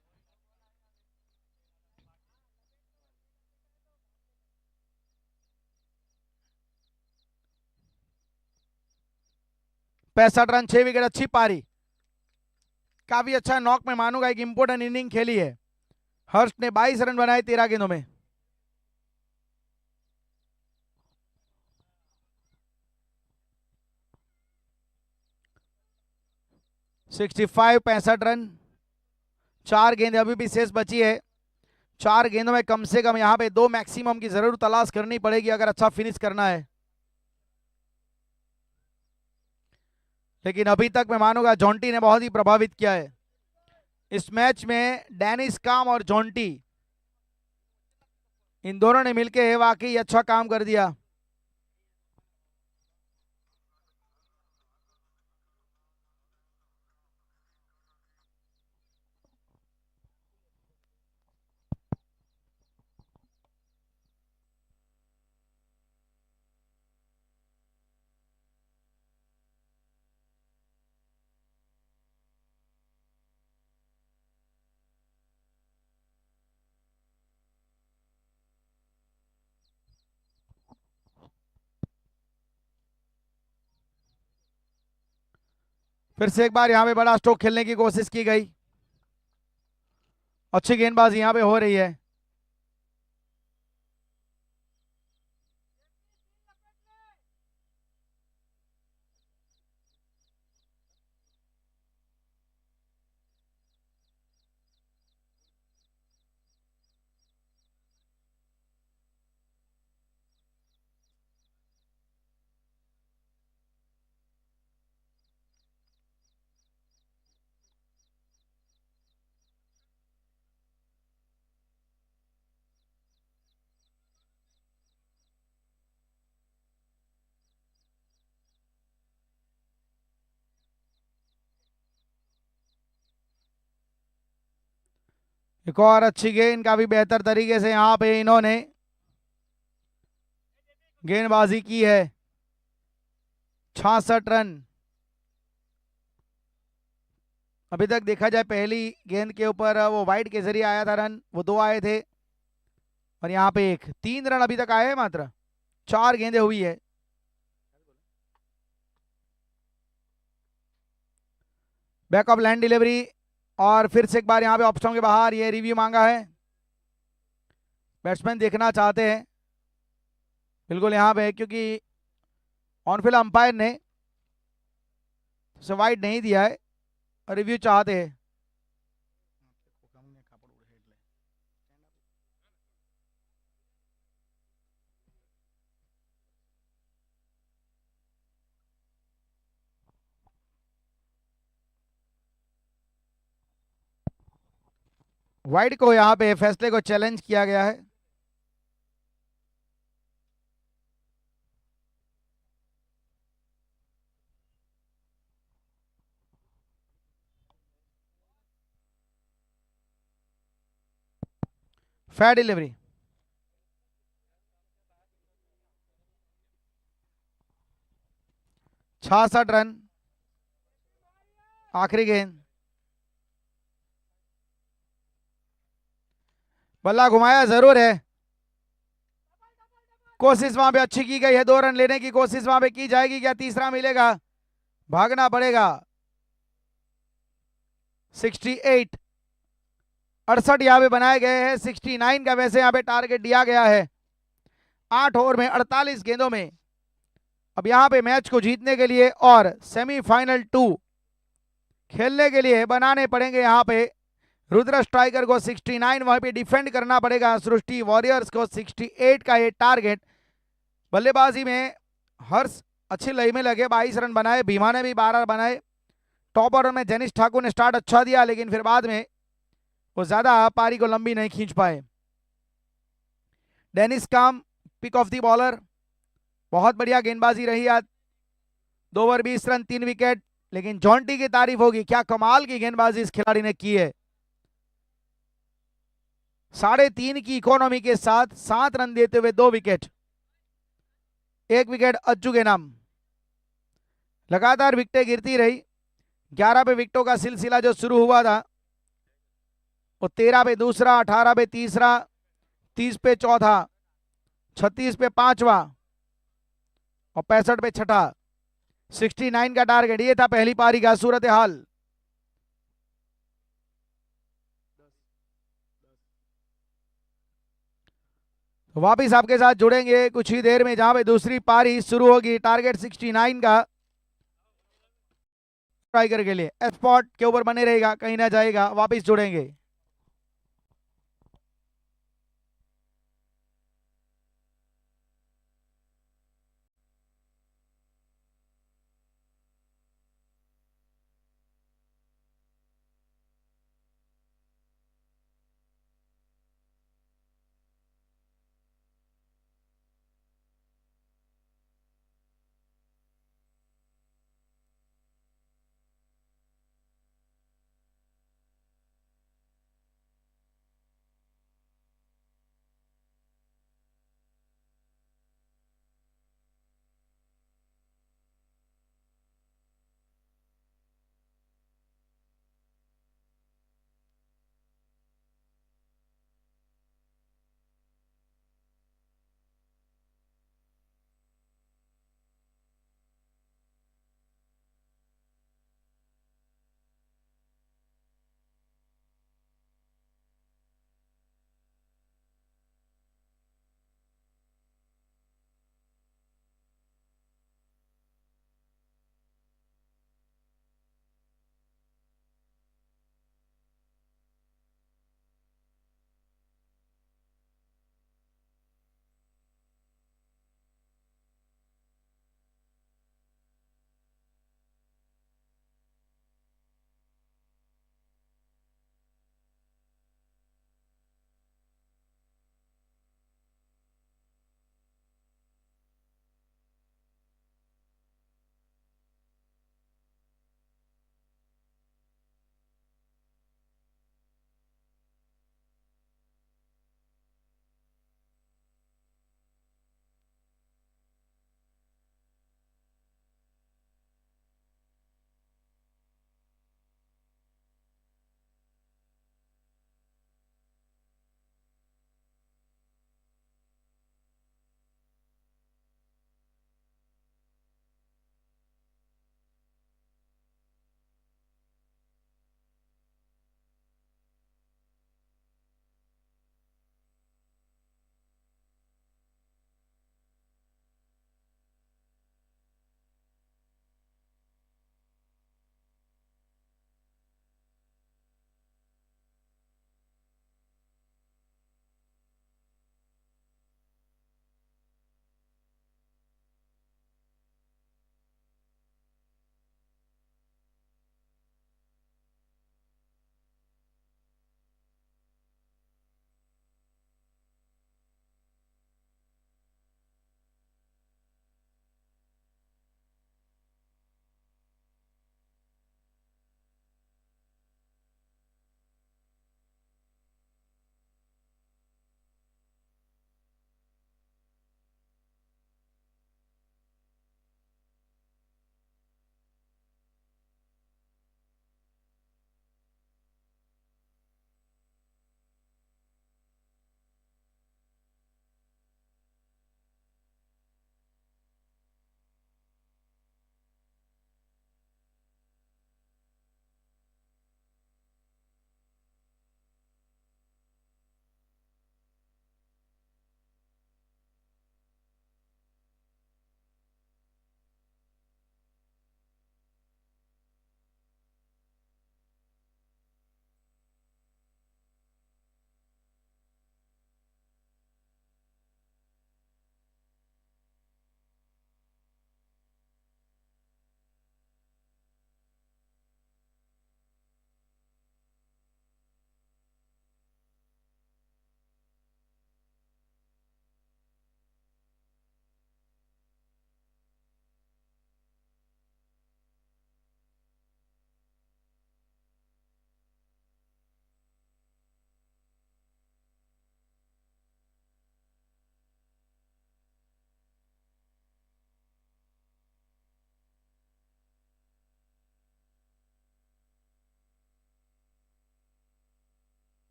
पैंसठ रन, 6 विकेट, अच्छी पारी, काफी अच्छा नॉक में मानूंगा। एक इंपोर्टेंट इनिंग खेली है। हर्ष ने 22 रन बनाए 13 गेंदों में। 65, 65 रन, 4 गेंदें अभी भी शेष बची है। 4 गेंदों में कम से कम यहाँ पे 2 मैक्सिमम की जरूर तलाश करनी पड़ेगी अगर अच्छा फिनिश करना है। लेकिन अभी तक मैं मानूंगा जॉन्टी ने बहुत ही प्रभावित किया है इस मैच में। डेनिस काम और जॉन्टी, इन दोनों ने मिलकर वाकई अच्छा काम कर दिया। फिर से एक बार यहाँ पे बड़ा स्ट्रोक खेलने की कोशिश की गई। अच्छी गेंदबाजी यहाँ पे हो रही है। एक और अच्छी गेंद, काफी बेहतर तरीके से यहाँ पे इन्होंने गेंदबाजी की है। 66 रन। अभी तक देखा जाए पहली गेंद के ऊपर वो वाइड के जरिए आया था रन, वो 2 आए थे और यहाँ पे 3 रन अभी तक आए हैं मात्र। 4 गेंदें हुई है। बैक ऑफ लैंड डिलीवरी और फिर से एक बार यहाँ पे ऑप्शन के बाहर ये रिव्यू मांगा है। बैट्समैन देखना चाहते हैं बिल्कुल यहाँ पे, क्योंकि ऑनफील्ड अंपायर ने वाइड नहीं दिया है, रिव्यू चाहते हैं। वाइड को यहाँ पे फैसले को चैलेंज किया गया है। Fair delivery. 66 रन, आखिरी गेंद, बल्ला घुमाया जरूर है, कोशिश वहां पे अच्छी की गई है, 2 रन लेने की कोशिश वहां पे की जाएगी, क्या तीसरा मिलेगा, भागना पड़ेगा। 68, 68 यहाँ पे बनाए गए हैं, 69 का वैसे यहाँ पे टारगेट दिया गया है 8 ओवर में 48 गेंदों में। अब यहाँ पे मैच को जीतने के लिए और सेमीफाइनल 2 खेलने के लिए बनाने पड़ेंगे यहाँ पे रुद्र स्ट्राइकर को 69, वहां पे डिफेंड करना पड़ेगा सृष्टि वॉरियर्स को 68 का ये टारगेट। बल्लेबाजी में हर्ष अच्छी लय में लगे, 22 रन बनाए, भीमा ने भी 12 बनाए। टॉप ऑर्डर में जनीश ठाकुर ने स्टार्ट अच्छा दिया, लेकिन फिर बाद में वो ज्यादा पारी को लंबी नहीं खींच पाए। डेनिस काम पिक ऑफ द बॉलर, बहुत बढ़िया गेंदबाजी रही आज, 2 ओवर 20 रन 3 विकेट। लेकिन जॉन्टी की तारीफ होगी, क्या कमाल की गेंदबाजी इस खिलाड़ी ने की है। 3.5 की इकोनॉमी के साथ 7 रन देते हुए 2 विकेट, 1 विकेट अज्जू के नाम। लगातार विकेटें गिरती रही, 11 पे विकेटों का सिलसिला जो शुरू हुआ था वो 13 पे दूसरा, 18 पे तीसरा, 30 पे चौथा, 36 पे पांचवा और 65 पे छठा। 69 का टारगेट, ये था पहली पारी का सूरत हाल। वापिस आपके साथ जुड़ेंगे कुछ ही देर में, जहां पे दूसरी पारी शुरू होगी। टारगेट 69 का स्ट्राइकर के लिए स्पॉट के ऊपर बने रहेगा, कहीं ना जाएगा, वापिस जुड़ेंगे।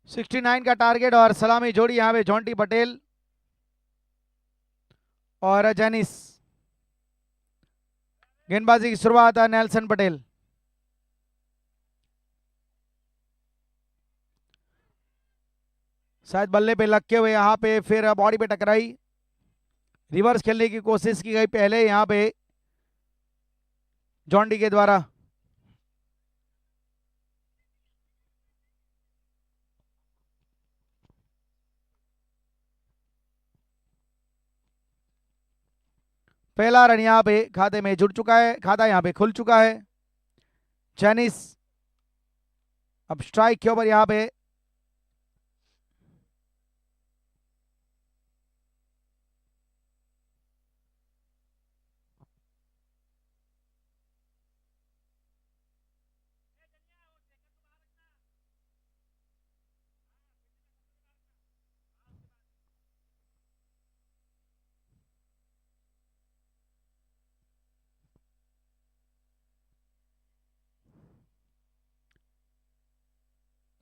69 का टारगेट और सलामी जोड़ी यहाँ पे जॉन्टी पटेल और जेनिस। गेंदबाजी की शुरुआत है नेल्सन पटेल। शायद बल्ले पे लग के हुए यहाँ पे फिर बॉडी पे टकराई, रिवर्स खेलने की कोशिश की गई पहले यहाँ पे जॉन्टी के द्वारा। पहला रन यहाँ पे खाते में जुड़ चुका है, खाता यहाँ पे खुल चुका है। जेनिस अब स्ट्राइक के ऊपर यहाँ पे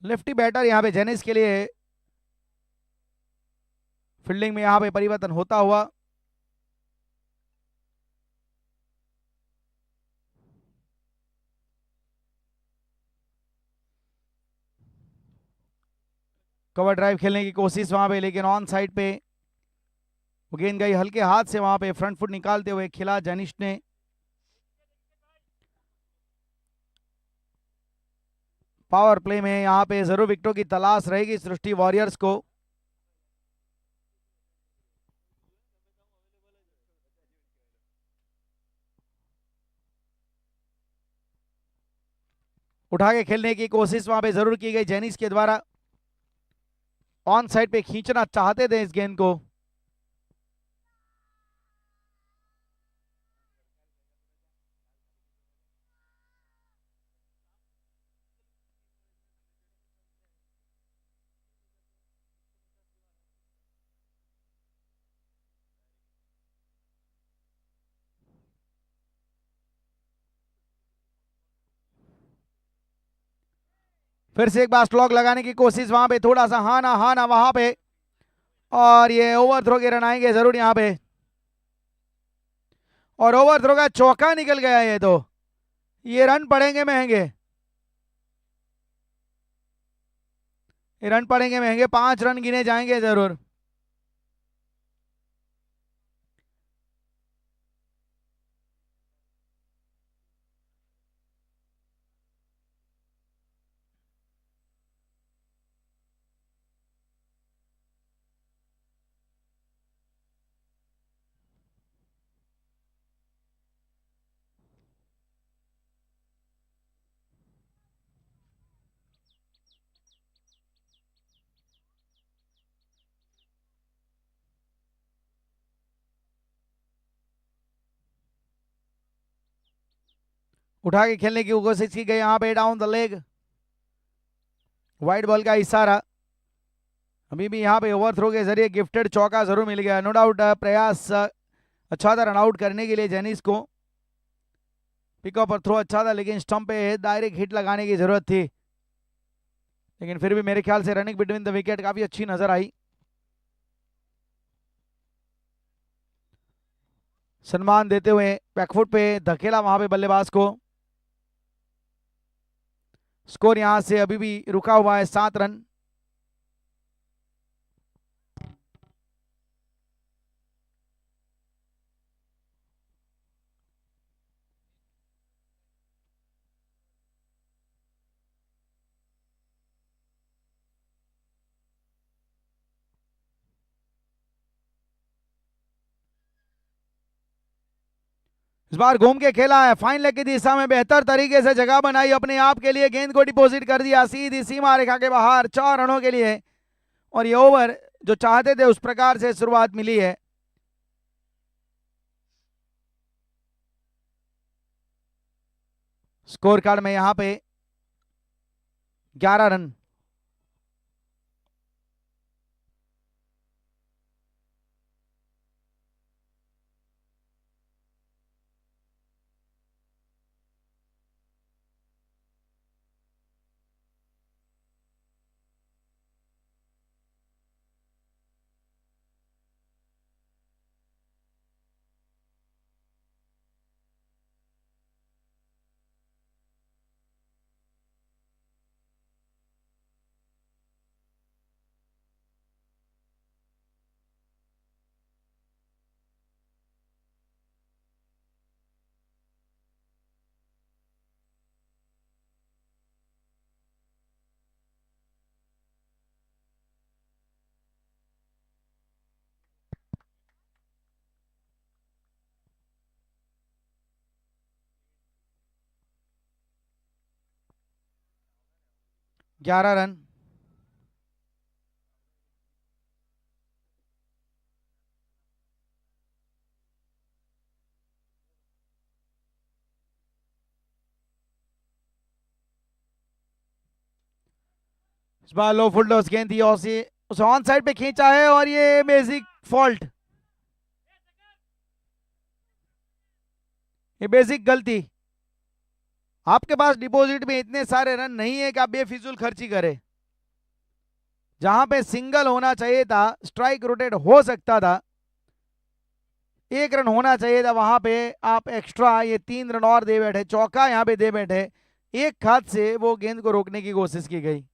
लेफ्टी बैटर यहाँ पे जेनिस के लिए फील्डिंग में यहाँ पे परिवर्तन होता हुआ। कवर ड्राइव खेलने की कोशिश वहां पे, लेकिन ऑन साइड पे गेंद गई हल्के हाथ से वहां पे फ्रंट फुट निकालते हुए खिला जेनिस ने। पावर प्ले में यहाँ पे जरूर विकेटों की तलाश रहेगी सृष्टि वॉरियर्स को। उठा के खेलने की कोशिश वहां पे जरूर की गई जेनिस के द्वारा। ऑन साइड पे खींचना चाहते थे इस गेंद को। फिर से एक बार स्लॉग लगाने की कोशिश वहां पे, थोड़ा सा हाना वहां पे, और ये ओवर थ्रो के रन आएंगे जरूर यहाँ पे। और ओवर थ्रो का चौका निकल गया, ये रन पड़ेंगे महंगे। ये रन पड़ेंगे महंगे, 5 रन गिने जाएंगे जरूर। उठा के खेलने की कोशिश की गई यहाँ पे, down the leg, wide ball का इशारा। अभी भी यहाँ पे ओवर थ्रो के जरिए गिफ्टेड चौका जरूर मिल गया, नो डाउट। प्रयास अच्छा था रन आउट करने के लिए जेनिस को। पिकअप और थ्रो अच्छा था, लेकिन स्टंप पे डायरेक्ट हिट लगाने की जरूरत थी। लेकिन फिर भी मेरे ख्याल से रनिंग बिटवीन द विकेट काफी अच्छी नजर आई। सम्मान देते हुए बैकफुट पे धकेला वहां पे बल्लेबाज को। स्कोर यहां से अभी भी रुका हुआ है 7 रन। इस बार घूम के खेला है, फाइन लेग की दिशा में बेहतर तरीके से जगह बनाई अपने आप के लिए, गेंद को डिपॉजिट कर दिया सीधी सीमा रेखा के बाहर 4 रनों के लिए। और ये ओवर जो चाहते थे उस प्रकार से शुरुआत मिली है। स्कोर कार्ड में यहां पे 11 रन। 11 रन। इस बार लो फुल टॉस गेंद थी और से उस ऑन साइड पे खींचा है और ये बेसिक फॉल्ट, ये बेसिक गलती। आपके पास डिपॉजिट में इतने सारे रन नहीं है कि आप बेफिजूल खर्ची करें। जहां पे सिंगल होना चाहिए था, स्ट्राइक रोटेट हो सकता था, 1 रन होना चाहिए था, वहां पे आप एक्स्ट्रा ये 3 रन और दे बैठे, चौका यहां पे दे बैठे। एक हाथ से वो गेंद को रोकने की कोशिश की गई।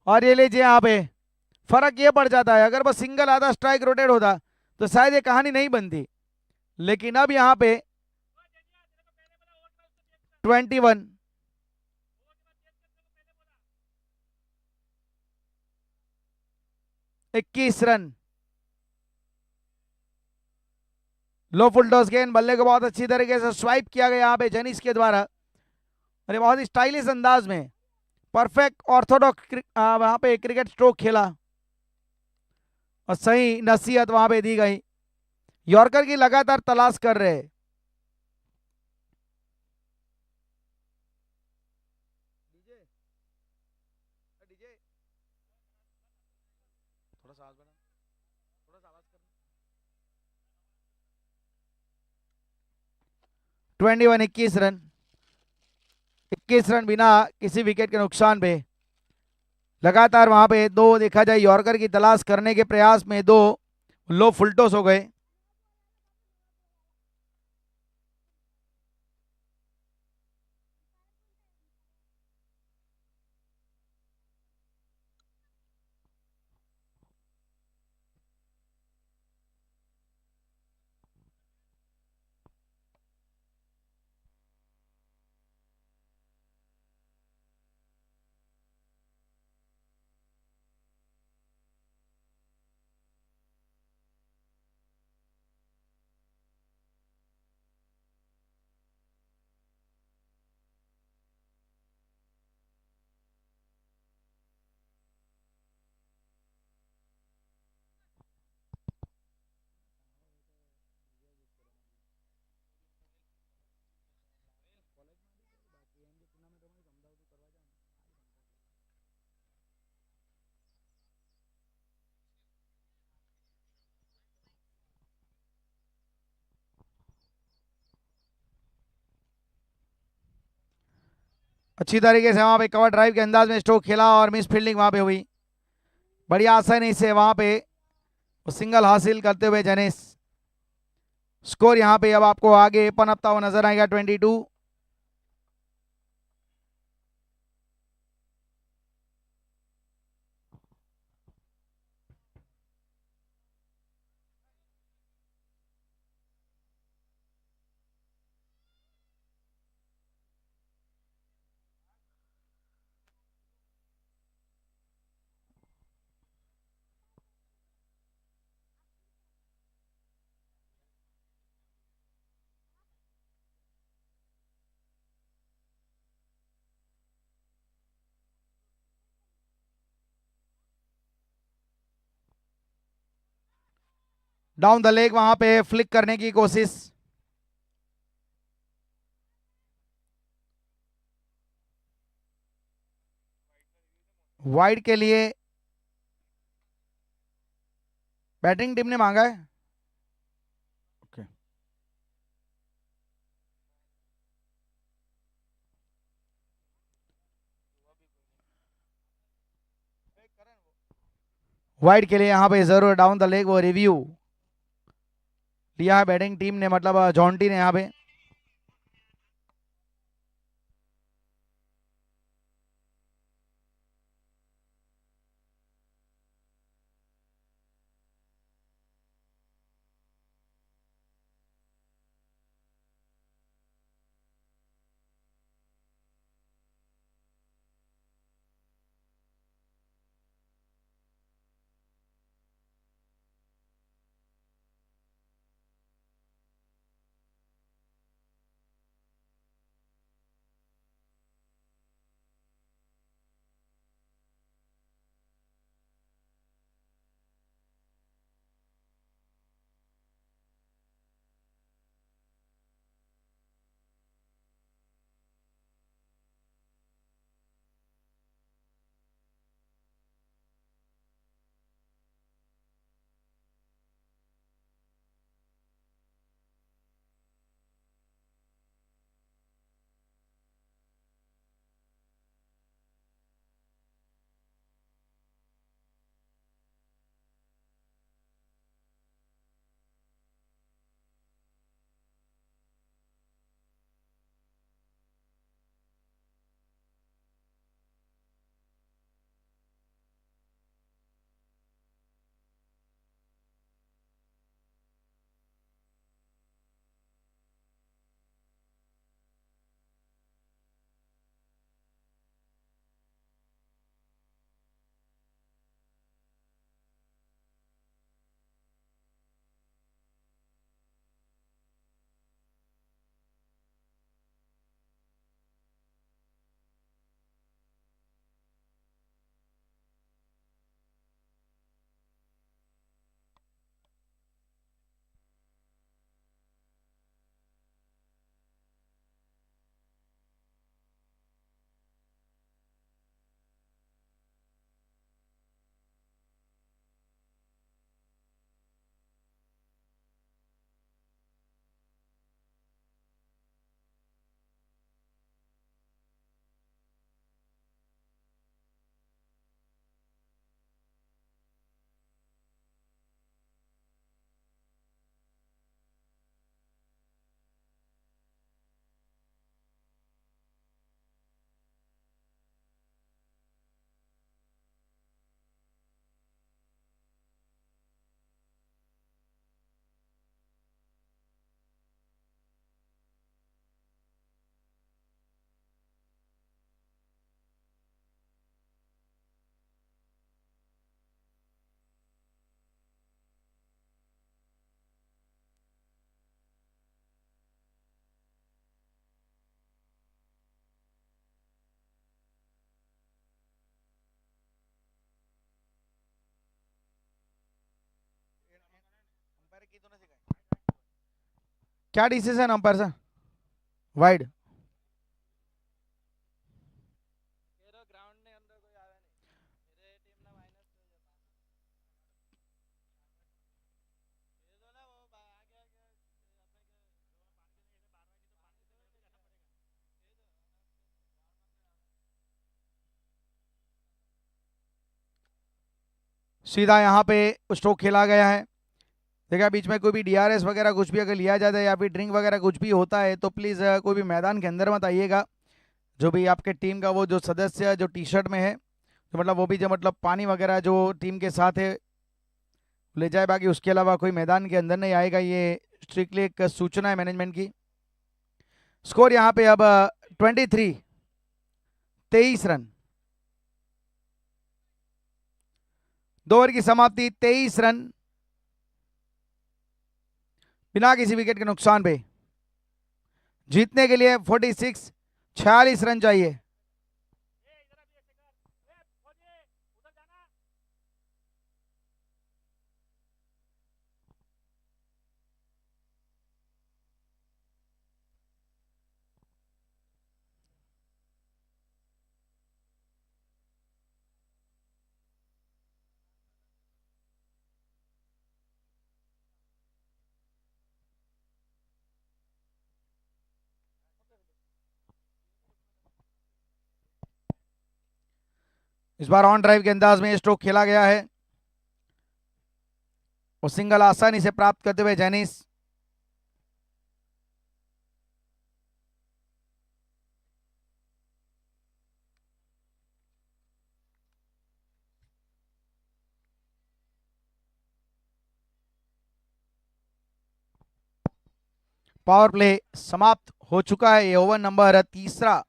और ये लीजिए यहाँ पे फर्क ये पड़ जाता है, अगर बस सिंगल आता, स्ट्राइक रोटेट होता तो शायद ये कहानी नहीं बनती। लेकिन अब यहाँ पे 21, 21 रन। लो फुल टॉस गेंद, बल्ले को बहुत अच्छी तरीके से स्वाइप किया गया यहाँ पे जनीश के द्वारा, अरे बहुत ही स्टाइलिश अंदाज में परफेक्ट ऑर्थोडॉक्स वहां पे क्रिकेट स्ट्रोक खेला और सही नसीहत वहां पे दी गई। यॉर्कर की लगातार तलाश कर रहे। थोड़ा सा आवाज बढ़ा, थोड़ा सा आवाज कर। 21, 21 रन, 21 रन बिना किसी विकेट के नुकसान पे। लगातार वहां पे दो, देखा जाए यॉर्कर की तलाश करने के प्रयास में दो लो फुलटोस हो गए। अच्छी तरीके से वहां पे कवर ड्राइव के अंदाज में स्ट्रोक खेला और मिस फील्डिंग वहां पे हुई। बड़ी आसानी से वहां पे सिंगल हासिल करते हुए जनेश। स्कोर यहां पे अब आपको आगे पनपता हुआ नजर आएगा 22। डाउन द लेग वहां पे फ्लिक करने की कोशिश। वाइड के लिए बैटिंग टीम ने मांगा है। ओके, वाइड के लिए यहाँ पे जरूर डाउन द लेग वो रिव्यू लिया है बैटिंग टीम ने, मतलब जॉन्टी ने यहाँ पे। क्या डिसीजन अंपायर सर? वाइड। सीधा यहाँ पे स्ट्रोक खेला गया है। देखा बीच में कोई भी डीआरएस वगैरह कुछ भी अगर लिया जाता है या फिर ड्रिंक वगैरह कुछ भी होता है तो प्लीज़ कोई भी मैदान के अंदर मत आइएगा। जो भी आपके टीम का वो जो सदस्य जो टी शर्ट में है तो मतलब वो भी जो मतलब पानी वगैरह जो टीम के साथ है ले जाए, बाकी उसके अलावा कोई मैदान के अंदर नहीं आएगा। ये स्ट्रिक्टली एक सूचना है मैनेजमेंट की। स्कोर यहाँ पे अब 23 रन। 2 ओवर की समाप्ति, 23 रन बिना किसी विकेट के नुकसान पे। जीतने के लिए 46 रन चाहिए। इस बार ऑन ड्राइव के अंदाज में स्ट्रोक खेला गया है और सिंगल आसानी से प्राप्त करते हुए जेनिस। पावर प्ले समाप्त हो चुका है। ये ओवर नंबर 3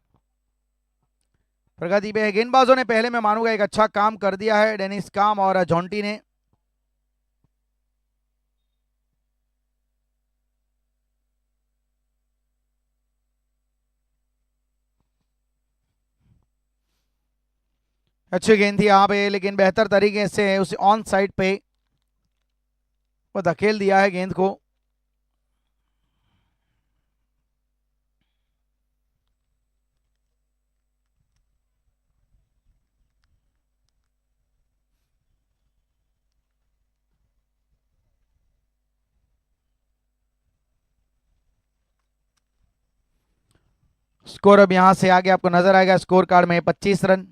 प्रगति पे है। गेंदबाजों ने पहले मैं मानूंगा एक अच्छा काम कर दिया है, डेनिस काम और जॉन्टी ने। अच्छी गेंद थी यहाँ पे, लेकिन बेहतर तरीके से उसे ऑन साइड पे वो धकेल दिया है गेंद को। स्कोर अब यहां से आगे आपको नजर आएगा स्कोर कार्ड में 25 रन।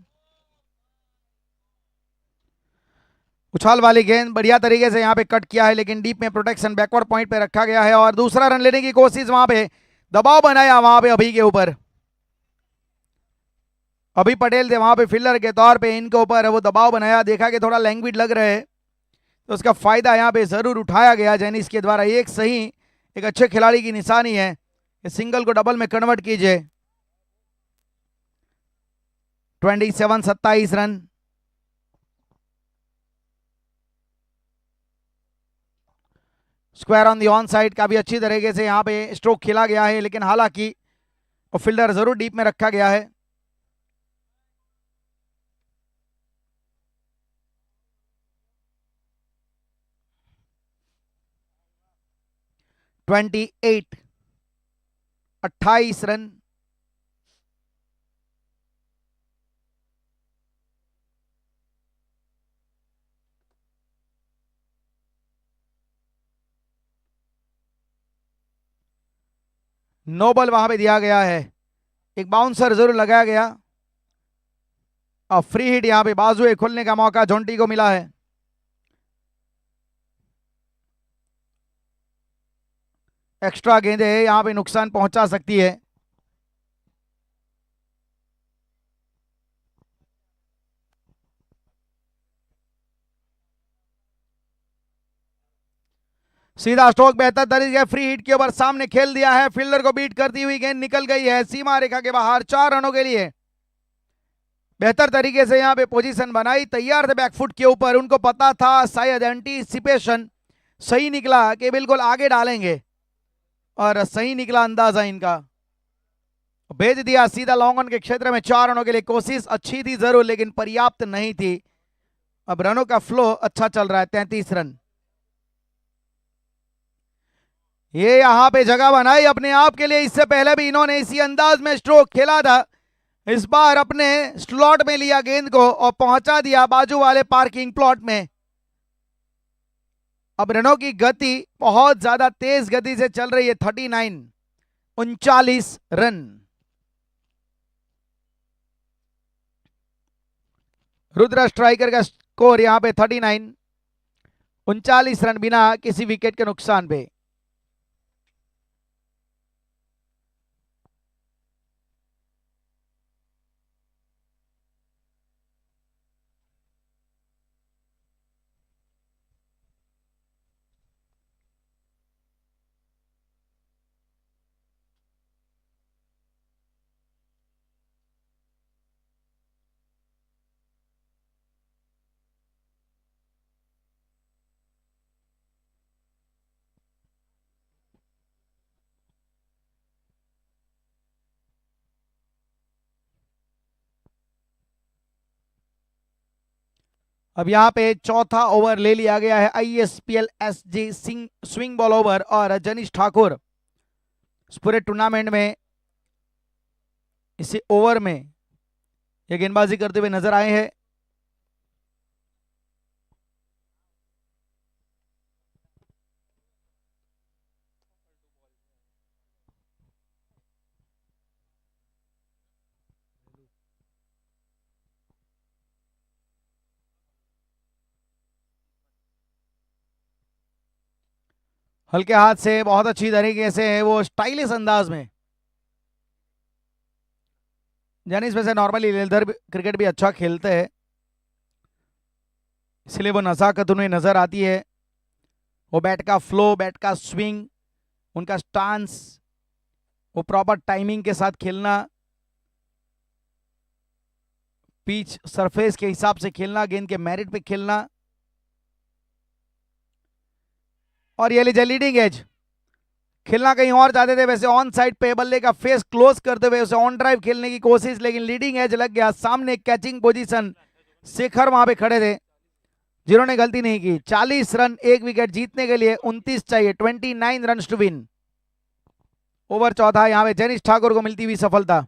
उछाल वाली गेंद बढ़िया तरीके से यहाँ पे कट किया है, लेकिन डीप में प्रोटेक्शन बैकवर्ड पॉइंट पे रखा गया है और दूसरा रन लेने की कोशिश, वहां पे दबाव बनाया वहां पे अभी के ऊपर। अभी पटेल थे वहां पे फील्डर के तौर पे, इनके ऊपर वो दबाव बनाया, देखा कि थोड़ा लैंग्वेज लग रहे हैं तो उसका फायदा यहाँ पे जरूर उठाया गया जेनिस के द्वारा। एक सही एक अच्छे खिलाड़ी की निशानी है, सिंगल को डबल में कन्वर्ट कीजिए। 27 run. Square on the on side का भी अच्छी तरीके से यहाँ पे स्ट्रोक खेला गया है, लेकिन हालांकि फील्डर जरूर डीप में रखा गया है। Twenty 28 run. नो बॉल वहां पे दिया गया है, एक बाउंसर जरूर लगाया गया और फ्री हिट यहां पे बाजुए खोलने का मौका जॉन्टी को मिला है। एक्स्ट्रा गेंदें यहां पे नुकसान पहुंचा सकती है। सीधा स्ट्रोक बेहतर तरीके फ्री हिट के ऊपर सामने खेल दिया है, फील्डर को बीट करती हुई गेंद निकल गई है सीमा रेखा के बाहर 4 रनों के लिए। बेहतर तरीके से यहां पे पोजीशन बनाई, तैयार थे बैकफुट के ऊपर, उनको पता था शायद एंटीसिपेशन सही निकला कि बिल्कुल आगे डालेंगे और सही निकला अंदाजा इनका, भेज दिया सीधा लॉन्ग ऑन के क्षेत्र में 4 रनों के लिए। कोशिश अच्छी थी जरूर लेकिन पर्याप्त नहीं थी। अब रनों का फ्लो अच्छा चल रहा है, 33 रन। ये यहां पे जगह बनाई अपने आप के लिए। इससे पहले भी इन्होंने इसी अंदाज में स्ट्रोक खेला था। इस बार अपने स्लॉट में लिया गेंद को और पहुंचा दिया बाजू वाले पार्किंग प्लॉट में। अब रनों की गति बहुत ज्यादा तेज गति से चल रही है। 39 रन। रुद्र स्ट्राइकर का स्कोर यहां पे 39 रन बिना किसी विकेट के नुकसान पे। अब यहां पे चौथा ओवर ले लिया गया है ISPL SG swing ball over और जनीश ठाकुर इस पूरे टूर्नामेंट में इसी ओवर में ये गेंदबाजी करते हुए नजर आए हैं। हल्के हाथ से बहुत अच्छी तरीके से वो स्टाइलिश अंदाज में। जनीश वैसे नॉर्मली लेदर क्रिकेट भी अच्छा खेलते हैं, इसलिए वो नजाकत उन्हें नजर आती है। वो बैट का फ्लो, बैट का स्विंग, उनका स्टांस, वो प्रॉपर टाइमिंग के साथ खेलना, पिच सरफेस के हिसाब से खेलना, गेंद के मेरिट पे खेलना। और ये लीजिए लीडिंग एज, खेलना कहीं और जाते थे वैसे ऑन साइड पे, बल्ले का फेस क्लोज करते हुए उसे ऑन ड्राइव खेलने की कोशिश, लेकिन लीडिंग एज लग गया। सामने कैचिंग पोजीशन शेखर वहां पे खड़े थे जिन्होंने गलती नहीं की। 40 रन, एक विकेट जीतने के लिए 29 चाहिए। 29 रन टू विन। ओवर चौथा, यहां पे जनीश ठाकुर को मिलती हुई सफलता।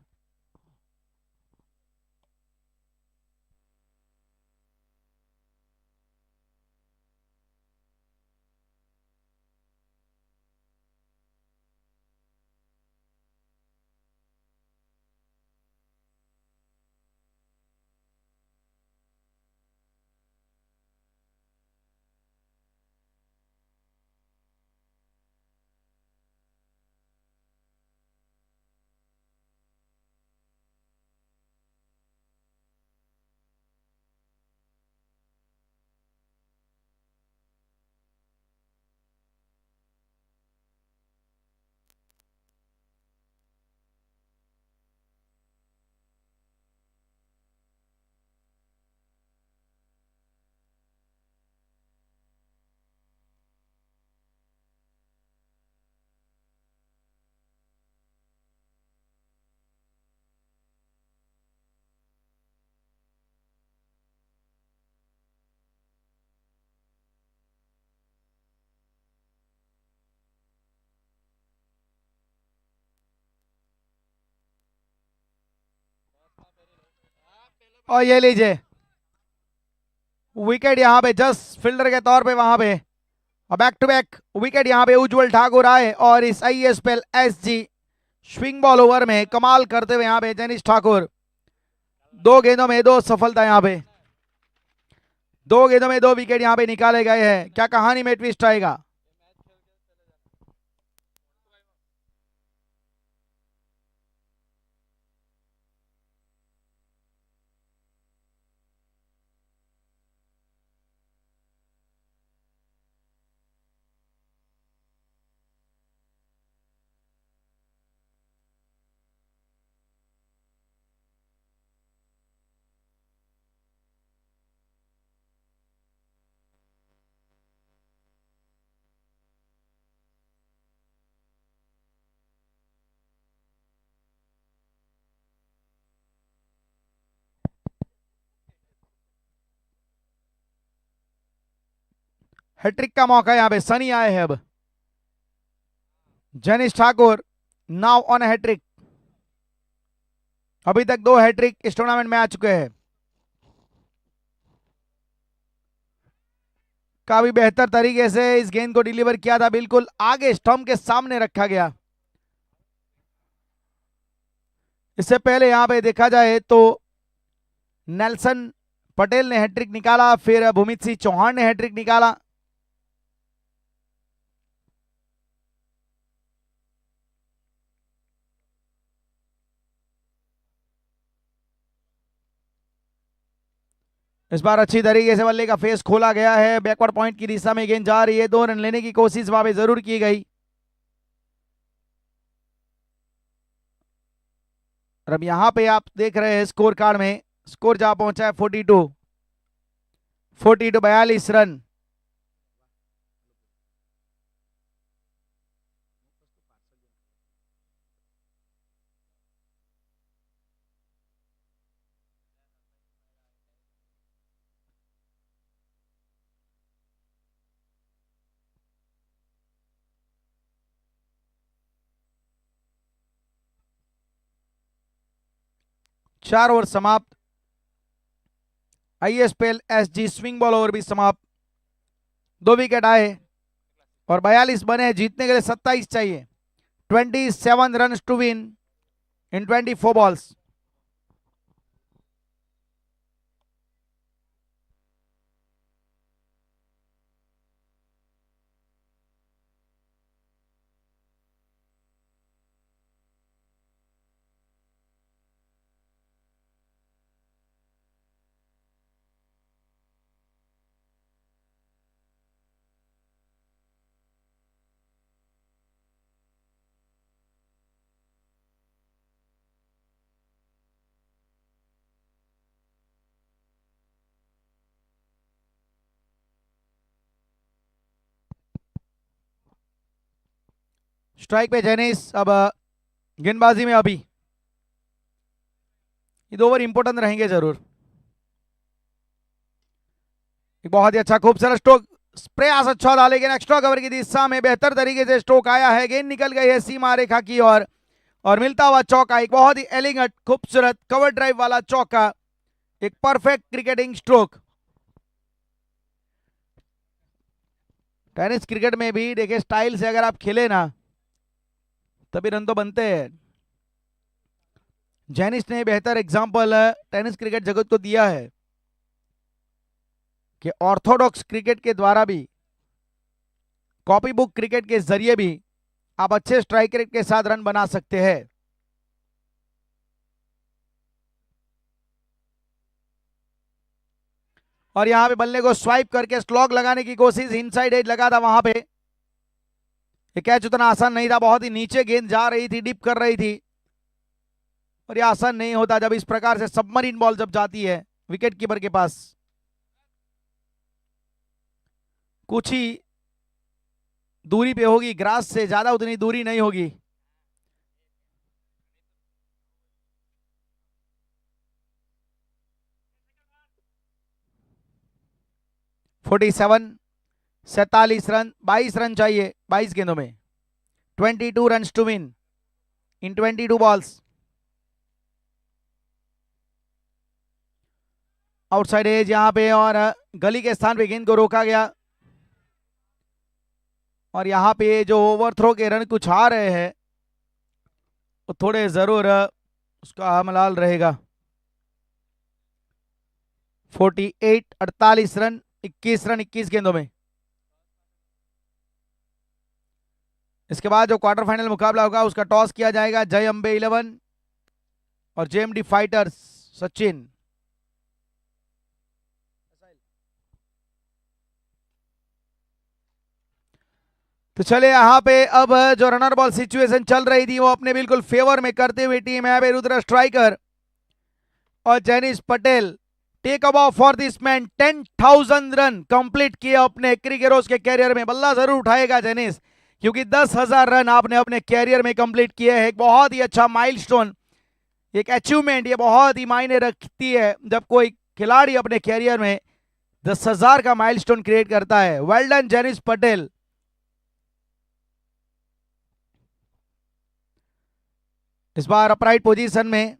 और ये लीजिए विकेट यहां पे जस्ट फील्डर के तौर पे वहां पे, और बैक टू बैक विकेट यहां पे उज्जवल ठाकुर आए और इस ISPL SG swing ball over में कमाल करते हुए यहां पे जनीश ठाकुर 2 गेंदों में 2 सफलता। यहां पे 2 गेंदों में 2 विकेट यहां पे निकाले गए हैं। क्या कहानी में ट्विस्ट आएगा? हैट्रिक का मौका यहां पे सनी आए हैं। अब Janice Thakur now on hat-trick. अभी तक 2 हैट्रिक इस टूर्नामेंट में आ चुके हैं। काफी बेहतर तरीके से इस गेंद को डिलीवर किया था, बिल्कुल आगे स्टंप के सामने रखा गया। इससे पहले यहां पे देखा जाए तो नेल्सन पटेल ने हैट्रिक निकाला, फिर भूमित सिंह चौहान ने हैट्रिक निकाला। इस बार अच्छी तरीके से बल्ले का फेस खोला गया है, बैकवर्ड पॉइंट की दिशा में गेंद जा रही है, 2 रन लेने की कोशिश वहां पे जरूर की गई। और अब यहां पे आप देख रहे हैं स्कोर कार्ड में स्कोर जहां पहुंचा है 42 42 रन। चार ओवर समाप्त। ISPL SG swing ball over भी समाप्त। 2 विकेट आए और 42 बने। जीतने के लिए 27 चाहिए। 27 run to win in 24 balls. Strike पे जेनिस। अब गेंदबाजी में अभी ये 2 ओवर इंपॉर्टेंट रहेंगे जरूर। एक बहुत ही अच्छा खूबसूरत स्ट्रोक, प्रयास अच्छा था लेकिन एक्स्ट्रा कवर की दिशा में बेहतर तरीके से स्ट्रोक आया है। गेंद निकल गई है सीमा रेखा की ओर और मिलता हुआ चौका। एक बहुत ही एलिगेंट खूबसूरत कवर ड्राइव वाला चौका, एक perfect cricketing stroke. Tennis cricket में भी देखिए स्टाइल से अगर आप खेले ना तभी रन तो बनते हैं। जेनिस ने बेहतर एग्जांपल टेनिस क्रिकेट जगत को दिया है कि ऑर्थोडॉक्स क्रिकेट के द्वारा भी, कॉपी बुक क्रिकेट के जरिए भी आप अच्छे स्ट्राइक रेट के साथ रन बना सकते हैं। और यहां पे बल्ले को स्वाइप करके स्लॉग लगाने की कोशिश, इनसाइड एज लगा था वहां पे। ये कैच उतना आसान नहीं था, बहुत ही नीचे गेंद जा रही थी, डिप कर रही थी और ये आसान नहीं होता जब इस प्रकार से सबमरीन बॉल जब जाती है विकेट कीपर के पास। कुछ ही दूरी पे होगी, ग्रास से ज्यादा उतनी दूरी नहीं होगी। सैतालीस रन, 22 रन चाहिए 22 गेंदों में। 22 run to win in 22 balls. Outside edge यहां पे और गली के स्थान पे गेंद को रोका गया और यहां पे जो ओवरथ्रो के रन कुछ आ रहे हैं वो थोड़े जरूर उसका हमलाल रहेगा। 48 रन 21 रन 21 गेंदों में। इसके बाद जो क्वार्टर फाइनल मुकाबला होगा उसका टॉस किया जाएगा। जय अंबे 11 और जेएमडी फाइटर्स सचिन। तो चले यहां पे अब जो रनर बॉल सिचुएशन चल रही थी वो अपने बिल्कुल फेवर में करते हुए टीम है रुद्र स्ट्राइकर और Janice Patel take a bow for this man. 10,000 run complete किए अपने क्रिकेटर्स के कैरियर में। बल्ला जरूर उठाएगा जेनिस क्योंकि 10,000 रन आपने अपने कैरियर में कंप्लीट किए हैं। एक बहुत ही अच्छा माइलस्टोन, एक अचीवमेंट, ये बहुत ही मायने रखती है जब कोई खिलाड़ी अपने कैरियर में 10,000 का माइलस्टोन क्रिएट करता है। Well done Janice Patel. इस बार अपराइट पोजीशन में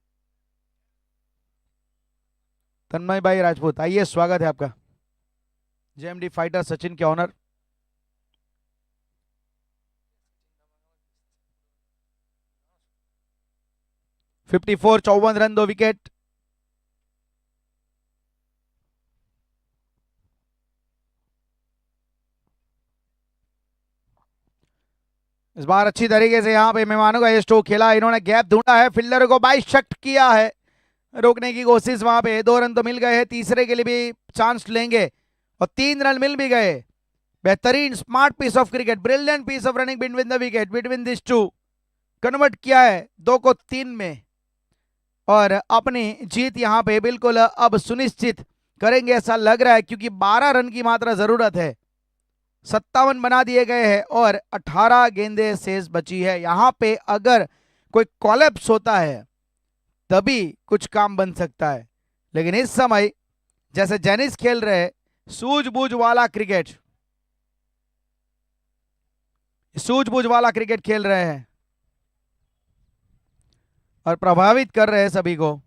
तन्मय भाई राजपूत, आइए स्वागत है आपका। जेएमडी फाइटर सचिन के ऑनर। Fifty 54 run, 2 wicket. इस बार अच्छी तरीके से यहाँ पे मेहमानों का ये स्ट्रोक खेला, इन्होंने गैप ढूंढा है, फील्डर को बाइशक्ट किया है, रोकने की कोशिश, वहां पे 2 रन तो मिल गए हैं, तीसरे के लिए भी चांस लेंगे और 3 रन मिल भी गए। बेहतरीन smart piece of cricket, brilliant piece of running between the wicket, between this two, convert किया है 2 को 3 में और अपनी जीत यहाँ पे बिल्कुल अब सुनिश्चित करेंगे ऐसा लग रहा है, क्योंकि 12 रन की मात्र जरूरत है। 57 बना दिए गए हैं और 18 गेंदें शेष बची है। यहाँ पे अगर कोई कॉलेप्स होता है तभी कुछ काम बन सकता है, लेकिन इस समय जैसे जेनिस खेल रहे, सूझबूझ वाला क्रिकेट, सूझबूझ वाला क्रिकेट खेल रहे हैं और प्रभावित कर रहे हैं सभी को।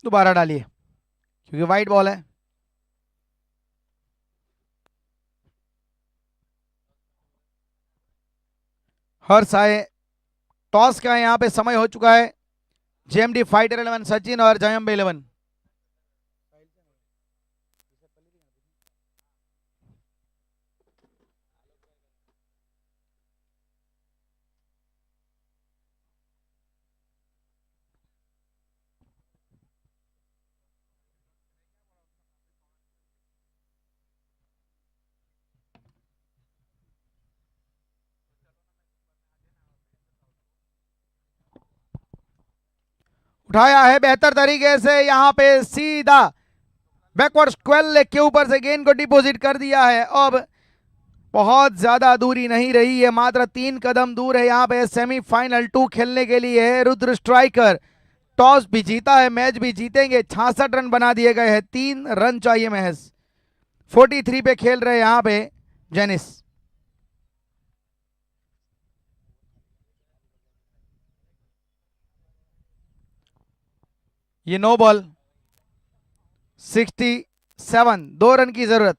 दोबारा डालिए क्योंकि वाइट बॉल है। हर साए टॉस का यहाँ पे समय हो चुका है। जेएमडी फाइटर 11 सचिन और जयम्ब 11। उठाया है बेहतर तरीके से, यहाँ पे सीधा बैकवर्ड स्क्वेल लेग के ऊपर से गेंद को डिपॉजिट कर दिया है। अब बहुत ज्यादा दूरी नहीं रही है, मात्र 3 कदम दूर है यहाँ पे सेमीफाइनल 2 खेलने के लिए। रुद्र स्ट्राइकर टॉस भी जीता है, मैच भी जीतेंगे। 66 रन बना दिए गए हैं, 3 रन चाहिए महज। 43 पे खेल रहे यहाँ पे जेनिस। ये नो बॉल, 67, 2 रन की जरूरत।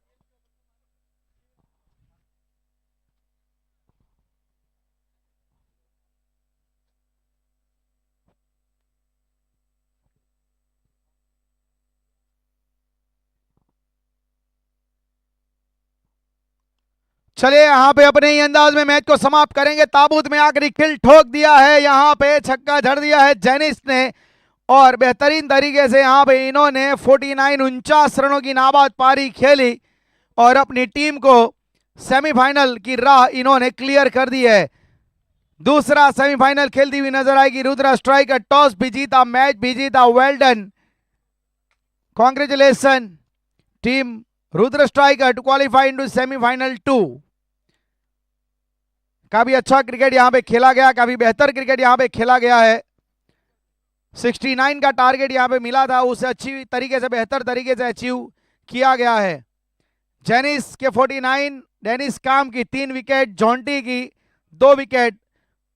चलिए यहाँ पे अपने ही अंदाज में मैच को समाप्त करेंगे। ताबूत में आखिरी खिल ठोक दिया है, यहाँ पे छक्का जड़ दिया है जेनिस ने और बेहतरीन तरीके से यहाँ पे इन्होंने 49 रनों की नाबाद पारी खेली और अपनी टीम को सेमीफाइनल की राह इन्होंने क्लियर कर दी है। दूसरा सेमीफाइनल खेलती हुई नजर आएगी रुद्रा स्ट्राइकर। टॉस भी जीता, मैच भी जीता, well done, congratulation team Rudra striker to qualify into semifinal 2। काफी अच्छा क्रिकेट यहां पे खेला गया, काफी बेहतर क्रिकेट यहां पे खेला गया है। 69 का टारगेट यहां पे मिला था, उसे अच्छी तरीके से, बेहतर तरीके से अचीव किया गया है। जेनिस के 49, डेनिस काम की 3 विकेट, जॉन्टी की 2 विकेट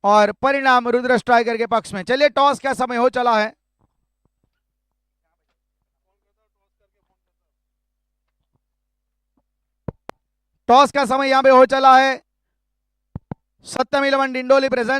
और परिणाम रुद्र स्ट्राइकर के पक्ष में। चलिए टॉस का समय हो चला है। टॉस का समय यहां पे हो चला है। सत्यम 11 डिंडोली प्रेजेंट्स